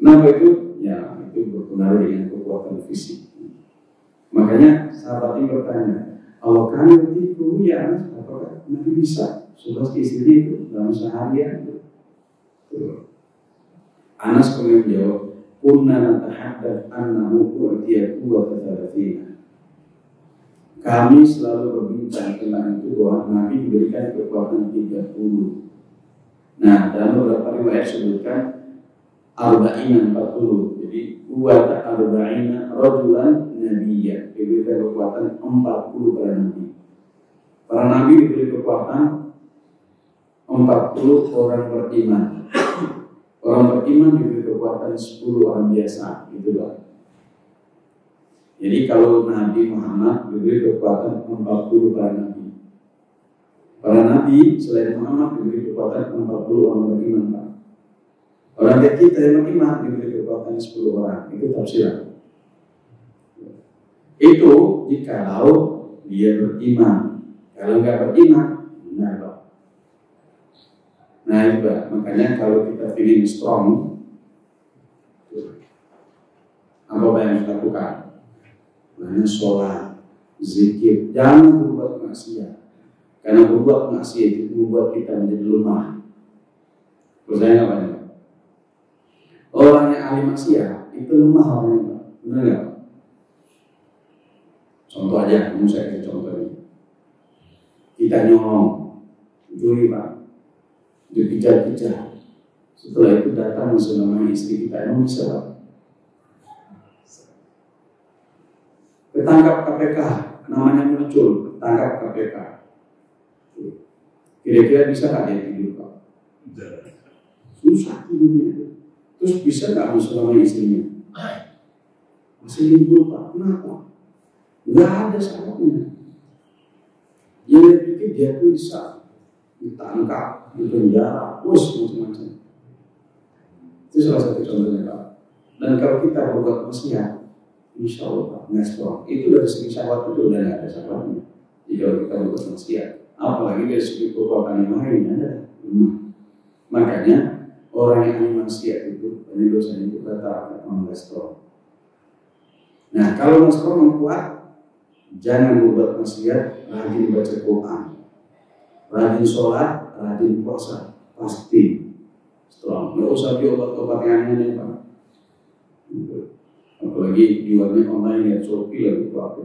Kenapa itu? Ya itu berpengaruh dengan kekuatan fisik. Makanya sahabat ini bertanya, kalau kalian itu ya, apakah Nabi bisa 11 istri itu dalam seharian? Anas kemudian menjawab, kunna natahaddath annahu u'tiya quwwata 30. Kami selalu berbincang tentang itu bahwa Nabi diberikan kekuatan 30. Nah, dalam beberapa riwayat sebutkan arba'ina 40. Jadi quwwata arba'ina rajulan nabiyya, diberikan kekuatan 40 para nabi. Para nabi diberi kekuatan 40 orang beriman. Orang beriman diberi kekuatan 10 orang biasa, gitu loh. Jadi kalau Nabi Muhammad diberi kekuatan 40 para nabi. Para nabi selain Muhammad diberi kekuatan 40 orang beriman, Pak. Orang kita yang beriman diberi kekuatan 10 orang. Itu tafsiran. Itu jikalau dia beriman. Kalau nggak beriman, benar Pak. Nah itu Pak, makanya kalau kita feeling strong, apa yang kita lakukan? Makanya sholat, zikir, jangan berbuat maksiat. Karena berbuat maksiat itu membuat kita menjadi lemah. Percaya nggak Pak? Orang yang ahli maksiat itu lemah orangnya, Pak. Benar nggak? Contoh aja, mau saya kasih contoh ini. Kita nyolong, curi Pak, dikejar-kejar. Setelah itu datang menselami istri kita, emang bisa Pak? Ketangkap KPK, namanya muncul, ketangkap KPK. Kira-kira bisa nggak dia tidur Pak? Susah tidurnya. Terus bisa nggak menselami istrinya? Masih libur Pak, kenapa? Nggak ada syaratnya. Yang dia pikir dia tuh bisa ditangkap, dipenjara, macam-macam. Itu salah satu contohnya Pak. Dan kalau kita berbuat maksiat, insya Allah Pak, nggak itu dari segi syahwat itu udah nggak ada syaratnya. Jadi kalau kita berbuat maksiat, apalagi dari segi perbuatan yang lain ada. Makanya orang yang ahli maksiat itu banyak dosa itu kata kolesterol. Nah kalau kolesterol kuat, jangan berbuat maksiat, rajin baca Quran, rajin sholat, rajin puasa, pasti strong. Nggak usah diobat-obat yang aneh Pak. Apalagi jualnya online ya, Shopee lagi kuat.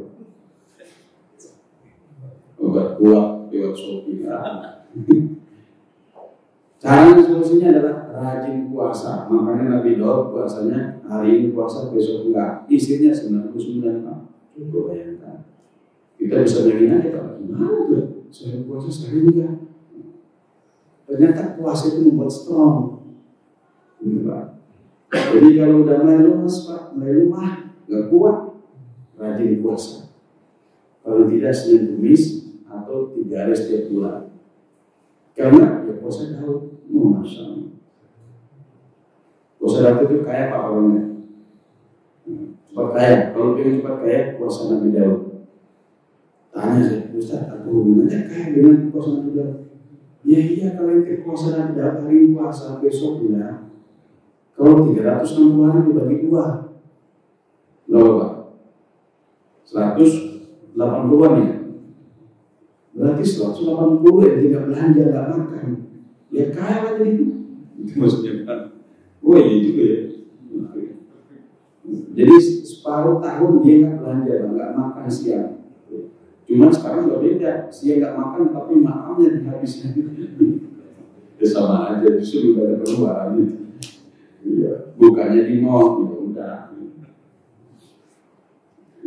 Obat kuat lewat Shopee. Caranya solusinya adalah rajin puasa. Makanya Nabi Daud puasanya hari ini puasa, besok enggak. Isinya 99 Pak. Coba bayangkan. Kita bisa bayangin aja Pak. Gimana tuh? Saya puasa sehari enggak. Ternyata puasa itu membuat strong. Ini Pak. Jadi kalau udah mulai lemas Pak, mulai lemah, enggak kuat, rajin puasa. Kalau tidak Senin Kamis atau 3 hari setiap bulan. Karena ya puasa Daud, Masya Allah. Puasa Daud itu kaya Pak orangnya. Cepat kaya, kalau pengen cepat kaya, puasa Nabi Daud. Tanya saya, Ustaz, apa hubungannya kaya dengan puasa Nabi Daud? Ya iya, kalau yang puasa Nabi Daud hari ini puasa, besok ya. Kalau 360 hari dibagi 2, berapa Pak? 180-an ya? Berarti 180 yang tidak belanja, nggak makan. Ya kaya aja itu. Itu maksudnya Pak. Oh iya juga ya. Jadi separuh tahun dia nggak belanja, nggak makan siang. Cuman sekarang nggak beda, siang nggak makan tapi makannya dihabiskan. Ya sama aja, justru udah ada pengeluaran itu. Iya, bukannya di mall, ya udah.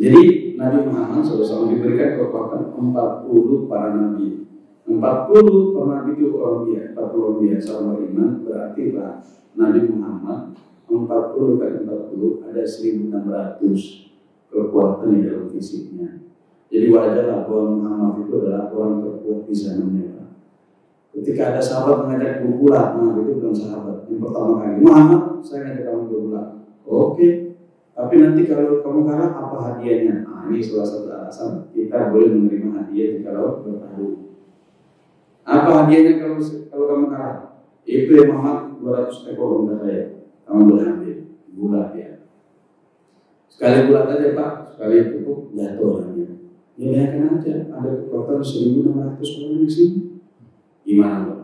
Jadi Nabi Muhammad SAW diberikan kekuatan 40 para nabi. 40 para nabi itu orang biasa, 40 orang biasa orang beriman. Berarti Pak, Nabi Muhammad 40 kali 40 ada 1.600 kekuatan di dalam fisiknya. Jadi wajarlah bahwa Muhammad itu adalah orang terkuat di zamannya Pak. Ketika ada sahabat mengajak berbulan, nah itu bukan sahabat. Yang pertama kali, Muhammad, saya ngajak kamu berbulan. Oke. Tapi nanti kalau kamu kalah, apa hadiahnya? Nah, ini salah satu alasan kita boleh menerima hadiah kalau bertarung. Apa hadiahnya kalau kamu kalah? Itu ya Muhammad 200 ekor unta saya. Kamu boleh ambil bulat ya. Sekali bulat aja Pak, sekali pupuk jatuh orangnya. Ya bayangkan aja, ada kekuatan 1.600 orang di sini. Gimana Pak?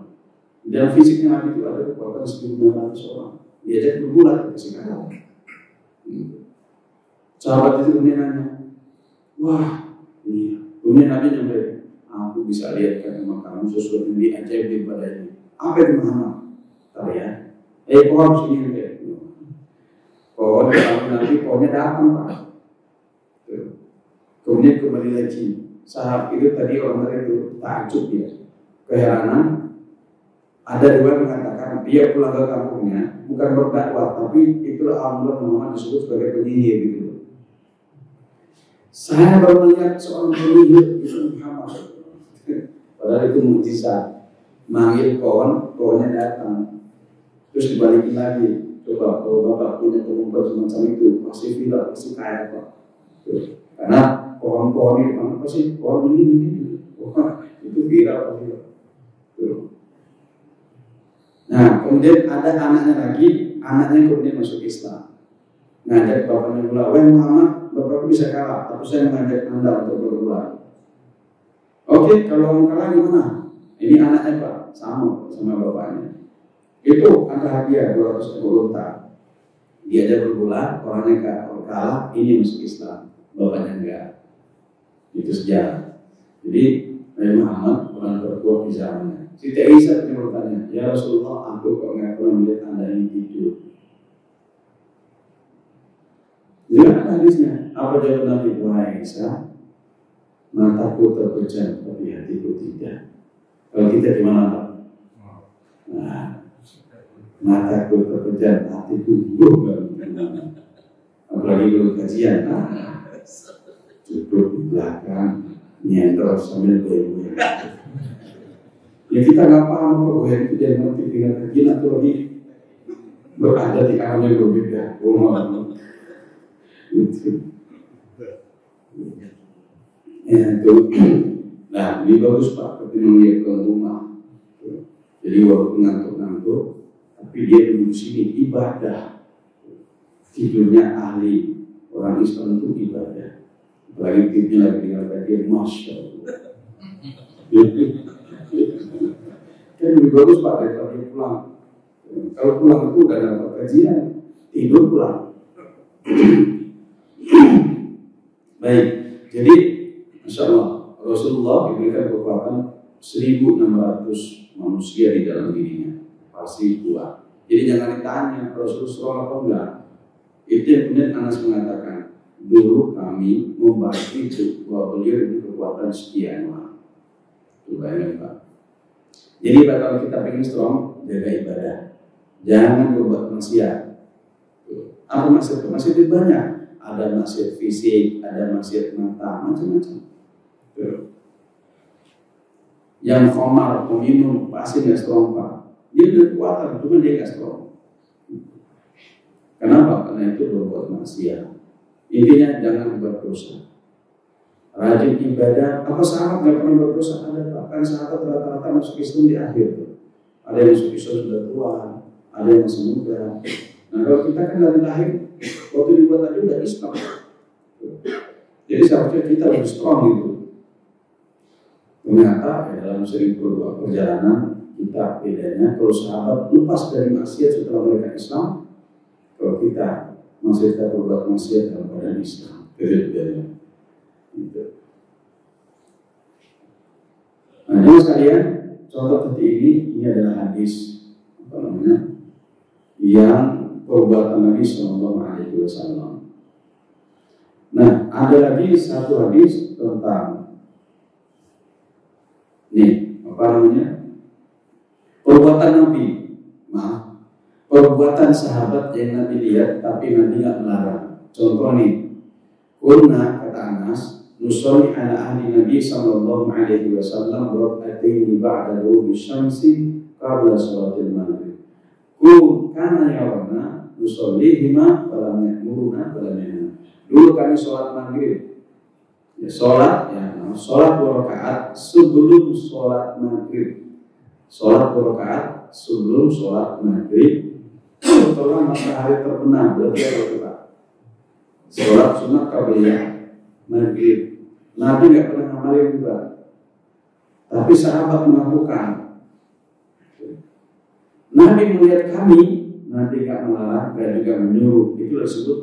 Dalam fisiknya Nabi itu ada kekuatan 1.600 orang. Diajak berbulat, kasih kalah. Sahabat itu kemudian nanya, wah, iya. Kemudian Nabi nyampe, aku bisa lihatkan sama kamu sesuatu yang ajaib daripada ini. Apa itu Muhammad? Tahu ya? Pohon sini ya. Pohon Nabi, pohonnya datang Pak. Kemudian kembali lagi, sahabat itu tadi orang itu takjub ya, keheranan. Ada dua mengatakan dia pulang ke kampungnya bukan berdakwah, tapi itulah alhamdulillah Muhammad disebut sebagai penyihir gitu. Saya baru melihat seorang penyihir itu Muhammad. Padahal itu mukjizat. Manggil pohonnya datang. Terus dibalikin lagi. Coba kalau Bapak punya pengumpulan semacam itu, pasti viral, pasti kaya Pak. Karena pohon-pohon ini apa sih? Pohon ini. Itu viral pasti. Nah, kemudian ada anaknya lagi, anaknya kemudian masuk Islam. Ngajak bapaknya pula, wah Muhammad, bapak bisa kalah, tapi saya mengajak anda untuk berbulan. Oke, kalau mau kalah gimana? Ini anaknya Pak, sama bapaknya. Itu ada hadiah 200 ekor unta. Dia aja berbulan, orangnya kalah, ini masuk Islam, bapaknya enggak. Itu sejarah. Jadi Nabi Muhammad orang terkuat di zamannya. Siti Aisyah bertanya, ya Rasulullah, aku kok nggak pernah melihat anda ini tidur. Jangan hadisnya. Apa jawab Nabi? Wahai Aisyah, mataku terpejam tapi hatiku tidak. Kalau kita gimana Pak? Nah, mataku terpejam, hatiku juga. Apalagi kalau kajian, duduk di belakang, nyendor sambil goyang. Ya kita nggak paham apa goyang itu dia ngerti dengan kajian atau lagi berada di alam yang berbeda. Ya itu. Nah, ini bagus Pak, ketimbang dia ke rumah. Jadi walaupun ngantuk-ngantuk, tapi dia duduk sini ibadah. Tidurnya ahli orang Islam itu ibadah. Apalagi tidurnya lagi dengan kajian, Masya Allah. Kan lebih bagus Pak daripada dia pulang. Kalau pulang itu udah dapat kajian, tidur pulang. Baik, jadi Masya Allah, Rasulullah diberikan kekuatan 1.600 manusia di dalam dirinya, pasti kuat. Jadi jangan ditanya Rasulullah atau enggak. Itu yang kemudian Anas mengatakan, dulu kami membantu itu bahwa beliau dengan kekuatan sekian orang. Itu bayangkan Pak. Jadi kalau kita pengen strong, jaga ibadah, jangan berbuat maksiat. Apa maksiat? Maksiat itu banyak. Ada maksiat fisik, ada maksiat mata, macam-macam. Yang khamar, peminum, pasti nggak strong Pak. Dia berkuatan, cuma dia nggak strong. Kenapa? Karena itu berbuat maksiat. Intinya jangan berdosa. Rajin ibadah. Apa sahabat nggak pernah berdosa? Ada bahkan sahabat rata-rata masuk Islam di akhir. Ada yang masuk Islam sudah tua, ada yang masih muda. Nah kalau kita kan dari lahir, waktu dibuat aja udah Islam. Jadi seharusnya kita lebih strong gitu. Ternyata dalam 1002 perjalanan kita bedanya kalau sahabat lepas dari maksiat setelah mereka Islam, kalau kita masih tetap berbuat maksiat dalam keadaan Islam, bedanya. Gitu. Nah, jadi sekalian, contoh seperti ini adalah hadis yang perbuatan Nabi SAW. Nah, ada lagi satu hadis tentang perbuatan Nabi, perbuatan sahabat yang Nabi lihat tapi Nabi nggak melarang. Contoh nih, Qulna kata Anas, nusolli ala ahli Nabi sallallahu alaihi wasallam rak'ataini ba'da ghurubi syamsi qabla salatil maghrib. Qul kana yarawna nusallihima falam ya'muruna falam yanha. Dulu kami sholat maghrib. Ya, sholat 2 rakaat sebelum sholat maghrib. Sholat 2 rakaat sebelum sholat maghrib. Setelah matahari terbenam, berarti apa? Sholat sunat qabliyah maghrib. Nabi nggak pernah ngamalin juga, tapi sahabat melakukan. Nabi melihat kami, Nabi nggak melarang, nggak juga menyuruh. Itu disebut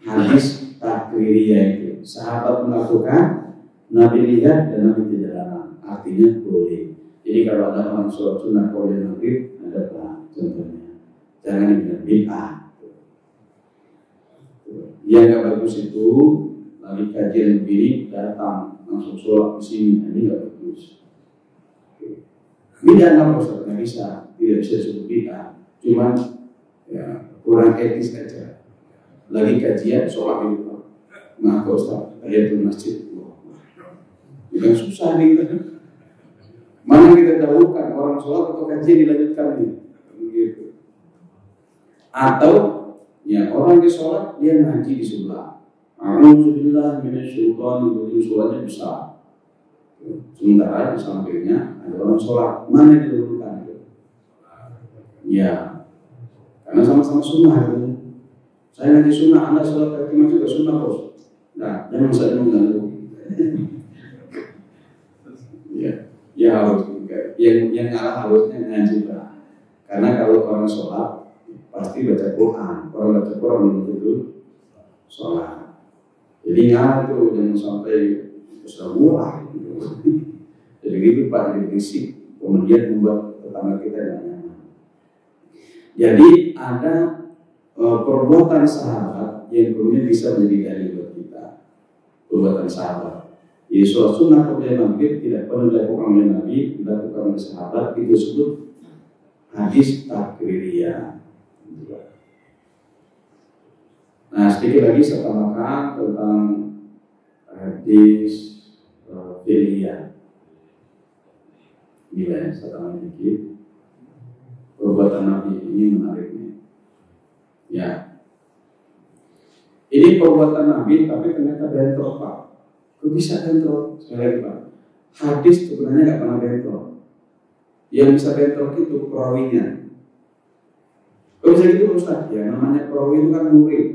hadis takririah itu. Sahabat melakukan, Nabi lihat dan Nabi tidak larang. Artinya boleh. Jadi kalau ada orang sholat sunat qabliyah maghrib, ada apa? Contohnya, jangan dibilang bid'ah. Yang nggak bagus itu lagi kajian begini datang langsung sholat di sini, ini nggak bagus. Bid'ah nggak Ustaz, nggak bisa, tidak bisa disebut bid'ah, cuman ya kurang etis aja. Lagi kajian sholat itu, nah Ustaz, tahiyatul masjid, bukan susah nih kita. Mana kita dahulukan orang sholat atau kajian dilanjutkan nih, begitu. Atau ya orang di sholat dia ngaji di sebelah. Alhamdulillah minasyaitonir rajim, sholatnya besar. Sementara di sampingnya ada orang sholat, mana yang didahulukan itu? Ya, karena sama-sama sunnah itu. Saya ngaji sunnah, Anda sholat kaki juga sunnah bos. Nah, jangan saya mengganggu. Ya harus juga. Yang ngalah harusnya ngaji Pak. Karena kalau orang sholat pasti baca Quran. Orang baca Quran belum tentu sholat. Jadi ngalah tuh jangan sampai bersabuah gitu. Jadi gitu Pak, jadi berisik. Kemudian membuat tetangga kita tidak nyaman. Jadi ada perbuatan sahabat yang kemudian bisa menjadi dalil buat kita. Perbuatan sahabat. Jadi sholat sunnah kemudian maghrib tidak pernah dilakukan oleh Nabi, dilakukan oleh sahabat, itu disebut hadis takririah. Nah, sedikit lagi saya tambahkan tentang hadis fi'liyah. Bila saya tambahkan sedikit, perbuatan Nabi ini menariknya. Ya, ini perbuatan Nabi, tapi ternyata bentrok Pak. Kok bisa bentrok? Sekali lagi Pak, hadis sebenarnya nggak pernah bentrok. Yang bisa bentrok itu perawinya. Kalau bisa gitu Ustaz, ya namanya perawi itu kan murid.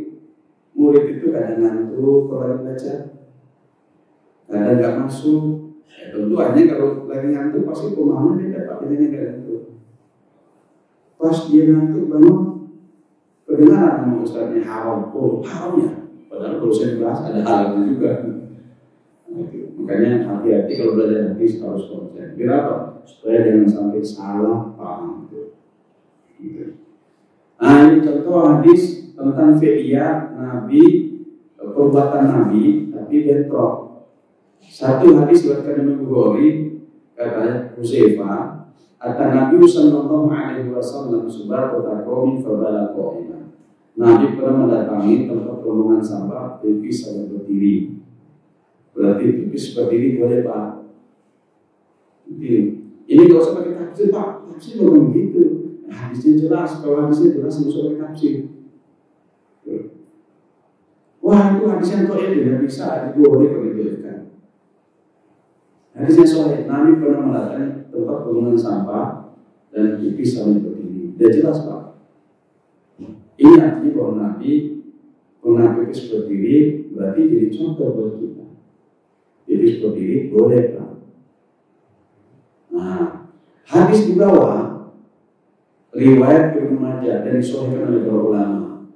Murid itu kadang ngantuk kalau lagi belajar, kadang nggak masuk. Ya, tentu hanya kalau lagi ngantuk pasti pemahaman beda Pak, bedanya nggak ngantuk. Pas dia ngantuk bangun, kedengaran sama Ustaznya haram, oh haramnya. Padahal kalau saya bahas ada halalnya juga. Makanya hati-hati kalau belajar hadis harus konsen. Kenapa? Supaya jangan sampai salah paham. Gitu. Nah ini contoh hadis tentang fi'liyah Nabi, perbuatan Nabi, tapi bentrok. Satu hadis diriwayatkan Imam Bukhari, kata Huzaifa, "Ata Nabi sallallahu alaihi wasallam subata qaumin fabala qa'iman." Nabi pernah mendatangi tempat rombongan sahabat pipis sambil berdiri. Berarti pipis berdiri boleh Pak. Ini gak usah pakai tafsir Pak, tafsir bukan begitu. Hadisnya jelas, kalau hadisnya jelas nggak usah pakai tafsir. Wah itu hadis yang to'il tidak bisa, itu boleh kalau dibolehkan. Hadisnya sahih, Nabi pernah mendatangi tempat pembuangan sampah dan pipis sambil berdiri. Dia jelas Pak. Ini artinya bahwa Nabi pernah pipis berdiri, berarti jadi contoh buat kita. Pipis berdiri boleh Pak. Nah, hadis di bawah riwayat Ibnu Majah dan disahihkan oleh para ulama.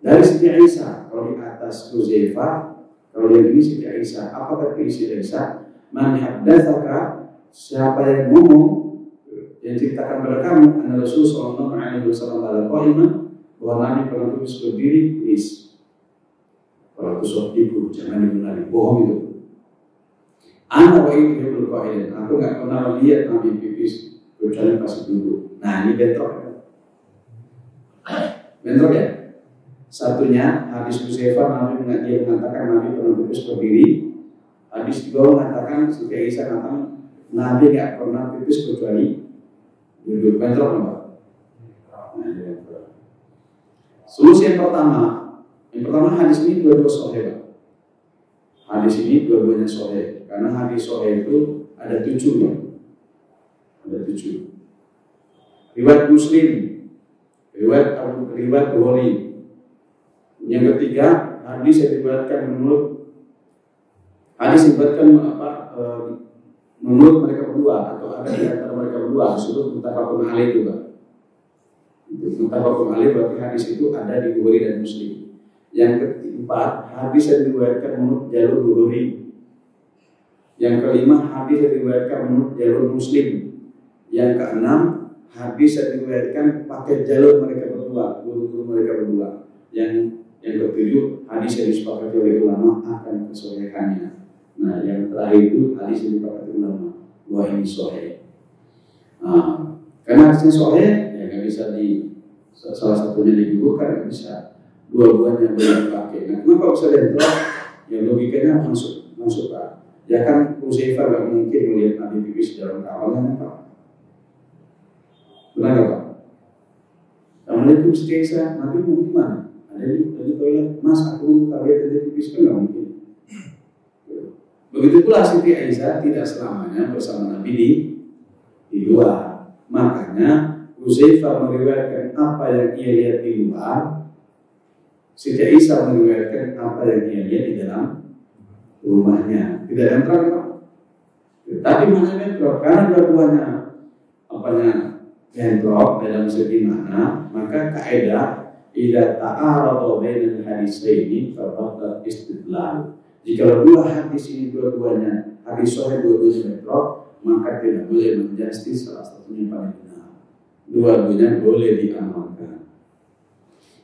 Dari Siti Aisyah, kalau di atas Huzaifa, kalau yang ini Siti Aisyah, apa kata Siti Aisyah? Man haddatsaka, siapa yang ngomong, yang ceritakan pada kamu, anna Rasul sallallahu alaihi wasallam ala qa'iman, bahwa Nabi pernah terus berdiri, please. Kalau tusuk ibu, jangan dibenarin, bohong itu. Ana wa itu qa'ilan, aku enggak pernah lihat Nabi pipis kecuali pas duduk. Nah, ini bentrok. Bentrok ya? Satunya hadis Huzaifa, Nabi mengatakan Nabi pernah pipis berdiri. Hadis juga mengatakan Siti Aisyah mengatakan Nabi enggak pernah pipis kecuali duduk. Bentrok enggak? Solusi yang pertama hadis ini dua-dua sahih. Hadis ini dua-duanya sahih. Karena hadis sahih itu ada 7. Ada 7. Riwayat Muslim, riwayat Bukhari. Yang ketiga, hadis yang diriwayatkan menurut mereka berdua atau ada di antara mereka berdua disebut muttafaqun alaih juga. Muttafaqun alaih berarti hadis itu ada di Bukhari dan Muslim. Yang keempat, hadis yang diriwayatkan menurut jalur Bukhari. Yang kelima, hadis yang diriwayatkan menurut jalur Muslim. Yang keenam, hadis yang diriwayatkan pakai jalur mereka berdua, guru-guru mereka berdua. Yang ketujuh, hadis yang disepakati oleh ulama akan kesohihannya. Nah, yang terakhir itu hadis yang disepakati ulama, wah ini sahih. Nah, karena hadisnya sahih, ya nggak bisa salah satunya digugurkan, nggak bisa. Dua-duanya boleh dipakai. Nah, kenapa bisa bentrok? Ya logikanya masuk Pak. Ya kan Huzaifa nggak mungkin melihat Nabi pipis dalam kamarnya Pak. Benar nggak Pak? Assalamualaikum Siti Aisyah, Nabi mau gimana? Ada di toilet, Mas aku lihat ada pipis, kan nggak mungkin. Begitu pula Siti Aisyah tidak selamanya bersama Nabi di luar. Makanya Huzaifa meriwayatkan apa yang ia lihat di luar, Siti Aisyah meriwayatkan apa yang ia lihat di dalam rumahnya. Tidak ada yang terang Pak. Tapi mana bentrok? Karena dua-duanya bentrok dalam segi mana, maka kaidah idza ta'arada bainal haditsaini faqad istidlal. Jika dua hadis ini dua-duanya hadis sahih dua-duanya bentrok, maka tidak boleh menjustis salah satunya paling benar. Dua-duanya boleh diamalkan.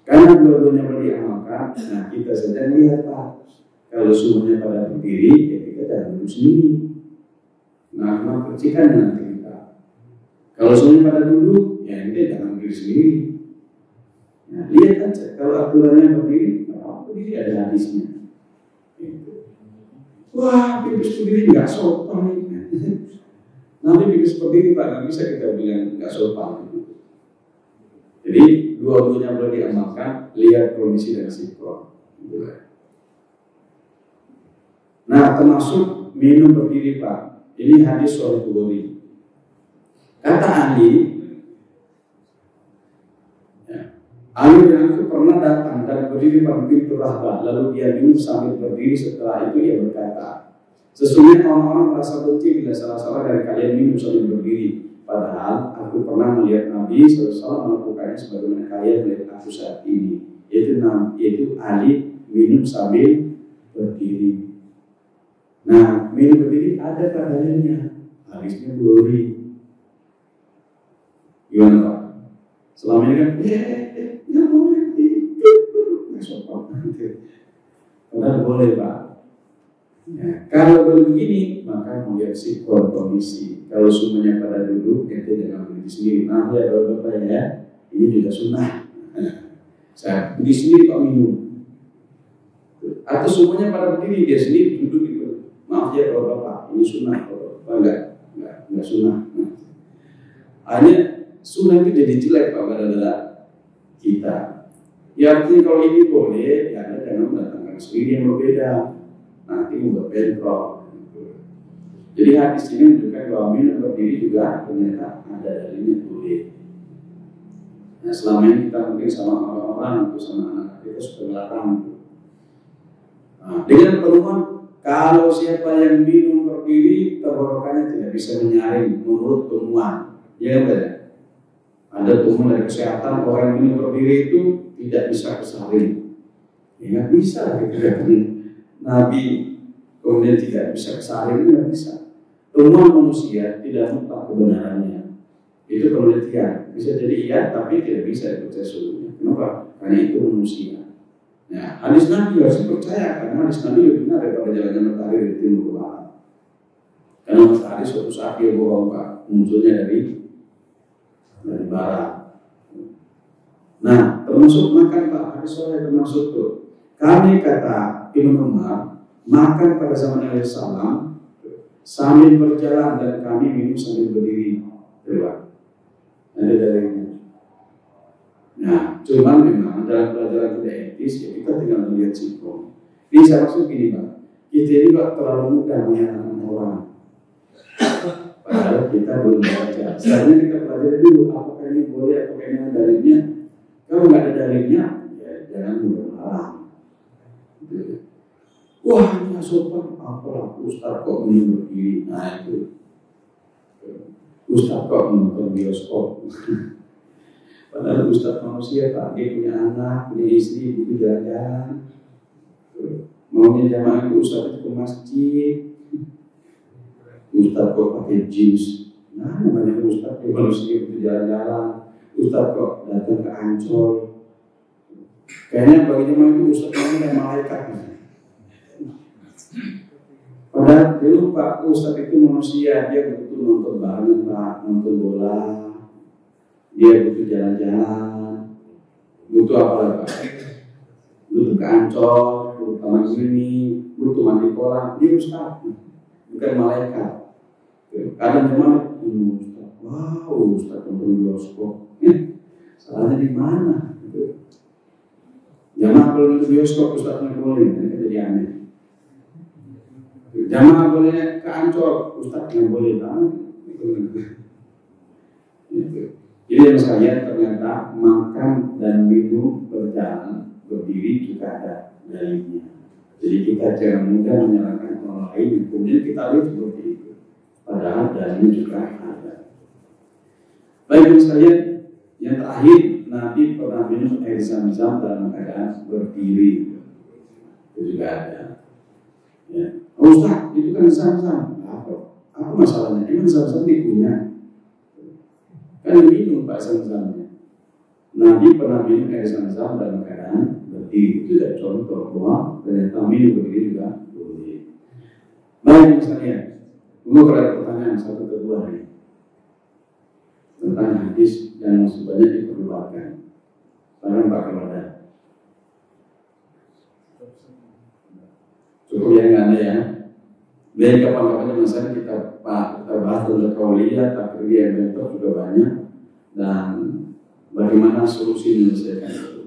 Karena dua-duanya boleh diamalkan, nah kita sedang lihat Pak. Kalau semuanya pada berdiri, ya kita jangan duduk sendiri. Nah, percikannya nanti kita. Kalau semuanya pada duduk, ya kita jangan berdiri sendiri. Nah, lihat aja kalau aturannya berdiri, berdiri ada hadisnya. Wah, pipis berdiri nggak sopan nih. Nanti pipis berdiri Pak, nggak bisa kita bilang nggak sopan. Jadi dua-duanya boleh diamalkan, lihat kondisi dan sikon. Nah, termasuk minum berdiri Pak. Ini hadis Sahih Bukhari. Kata Ali, Ali yang pernah datang dan berdiri pada pintu Rahbah, lalu dia minum sambil berdiri. Setelah itu ia berkata, sesungguhnya orang-orang merasa benci bila salah-salah dari kalian minum sambil berdiri. Padahal aku pernah melihat Nabi SAW melakukannya sebagaimana kalian melihat aku saat ini. Yaitu Ali minum sambil berdiri. Nah, minum berdiri ada dalilnya. Hadisnya Bukhari. Gimana Pak? Selama ini kan, ya boleh, nggak sopan. Padahal boleh Pak. Ya, kalau boleh begini, maka melihat sikon kondisi. Kalau semuanya pada duduk, ente jangan berdiri sendiri. Nah, ya Bapak ya, ini juga sunnah. Saya berdiri sendiri Pak minum. Atau semuanya pada berdiri, dia sendiri duduk itu. Maaf ya Bapak, ini sunnah. Enggak sunnah. Hanya sunnah itu jadi jelek Pak pada kita. Ya artinya kalau ini boleh, ya Anda jangan mendatangkan sendiri yang berbeda. Nanti membuat bentrok. Jadi hadis ini menunjukkan bahwa minum berdiri juga ternyata ada dalilnya boleh. Nah, selama ini kita mungkin sama orang-orang atau sama anak kita sudah melarang. Nah, dengan perumahan, kalau siapa yang minum berdiri, tenggorokannya tidak bisa menyaring menurut temuan. Ya kan? Ada temuan dari kesehatan orang yang minum berdiri itu tidak bisa kesaring. Ya nggak bisa gitu. Nabi kemudian tidak bisa kesaring, tidak bisa. Temuan manusia tidak mutlak kebenarannya. Itu penelitian. Bisa jadi iya, tapi tidak bisa dipercaya seluruhnya. Kenapa? Karena itu manusia. Nah, hadis Nabi harus dipercaya karena hadis Nabi lebih benar daripada jalannya matahari dari timur ke barat. Karena matahari suatu saat dia bohong Pak, munculnya dari barat. Nah, termasuk makan Pak, hadis soalnya termasuk tuh. Kami kata Ibnu Umar makan pada zaman Nabi Sallam sambil berjalan dan kami minum sambil berdiri. Coba, ada dalilnya. Nah, cuman memang dalam pelajaran tidak etis ya kita tinggal melihat sikon. Ini saya maksud gini Pak, kita ini kok terlalu mudah menyalahkan orang. Padahal kita belum baca. Sebenarnya kita pelajari dulu apakah ini boleh atau ini ada dalilnya. Kalau nggak ada dalilnya, ya jangan mudah melarang. Wah ini nggak sopan, apalah Ustaz kok minum berdiri. Nah itu Ustaz kok nonton bioskop. Padahal Ustaz manusia Pak, dia punya anak, punya istri, butuh jalan-jalan. Maunya jamaah itu Ustaz itu ke masjid. Ustaz kok pakai jeans. Nah namanya Ustaz itu manusia butuh jalan-jalan. Ustaz kok datang ke Ancol. Kayaknya bagi jemaah itu Ustaz namanya malaikat. Padahal dulu Pak Ustaz itu manusia, dia butuh nonton bareng Pak, nonton bola, dia butuh jalan-jalan, butuh apa lagi Pak? Butuh ke Ancol, butuh taman mini, butuh mandi kolam, dia Ustaz, bukan malaikat. Kadang jemaah Ustaz, wow Ustaz nonton bioskop, salahnya di mana? Jamaah kalau nonton bioskop Ustaz nggak boleh, ini jadi aneh. Jamaah boleh ke Ancol, Ustaz nggak boleh banget. Jadi yang sekalian ternyata makan dan minum berjalan berdiri juga ada dalilnya. Jadi kita jangan mudah menyalahkan orang lain, kemudian kita lihat seperti itu. padahal dalilnya juga ada. Baik sekalian, yang terakhir Nabi pernah minum air Zam-Zam dalam keadaan berdiri, itu juga ada. Ya. Ustaz, itu kan Zam-Zam. Apa masalahnya? Emang Zam-Zam dikunyah? Kan minum Pak Zam-Zamnya. Nabi pernah minum air Zam-Zam dalam keadaan berdiri, itu tidak contoh bahwa ternyata minum berdiri juga boleh. Baik sekalian, gue ada pertanyaan satu kedua nih tentang hadis yang sebanyak diperlukan. Sekarang Pak Kepada cukup yang nggak ada ya. Dari kapan-kapan misalnya kita bahas tentang kauliyah, takriyah, bentuk juga banyak, dan bagaimana solusi menyelesaikan itu.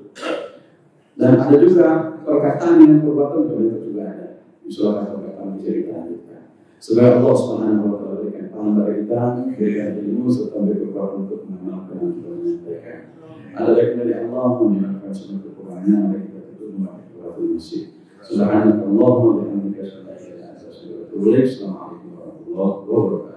Dan ada juga perkataan yang perbuatan juga ada. Misalnya perkataan bisa kita lanjutkan. Semoga Allah Subhanahu wa Ta'ala berikan paham pada kita, berikan ilmu serta berkekuatan untuk mengamalkan dan juga menyampaikan. Ada baik dari Allah menyenangkan semua kekurangannya, mari kita tutup kekuatan masih. Subhanallah wa bihamdihi asyhadu an la ilaha illa anta astaghfiruka wa atubu ilaik. Assalamualaikum warahmatullahi wabarakatuh.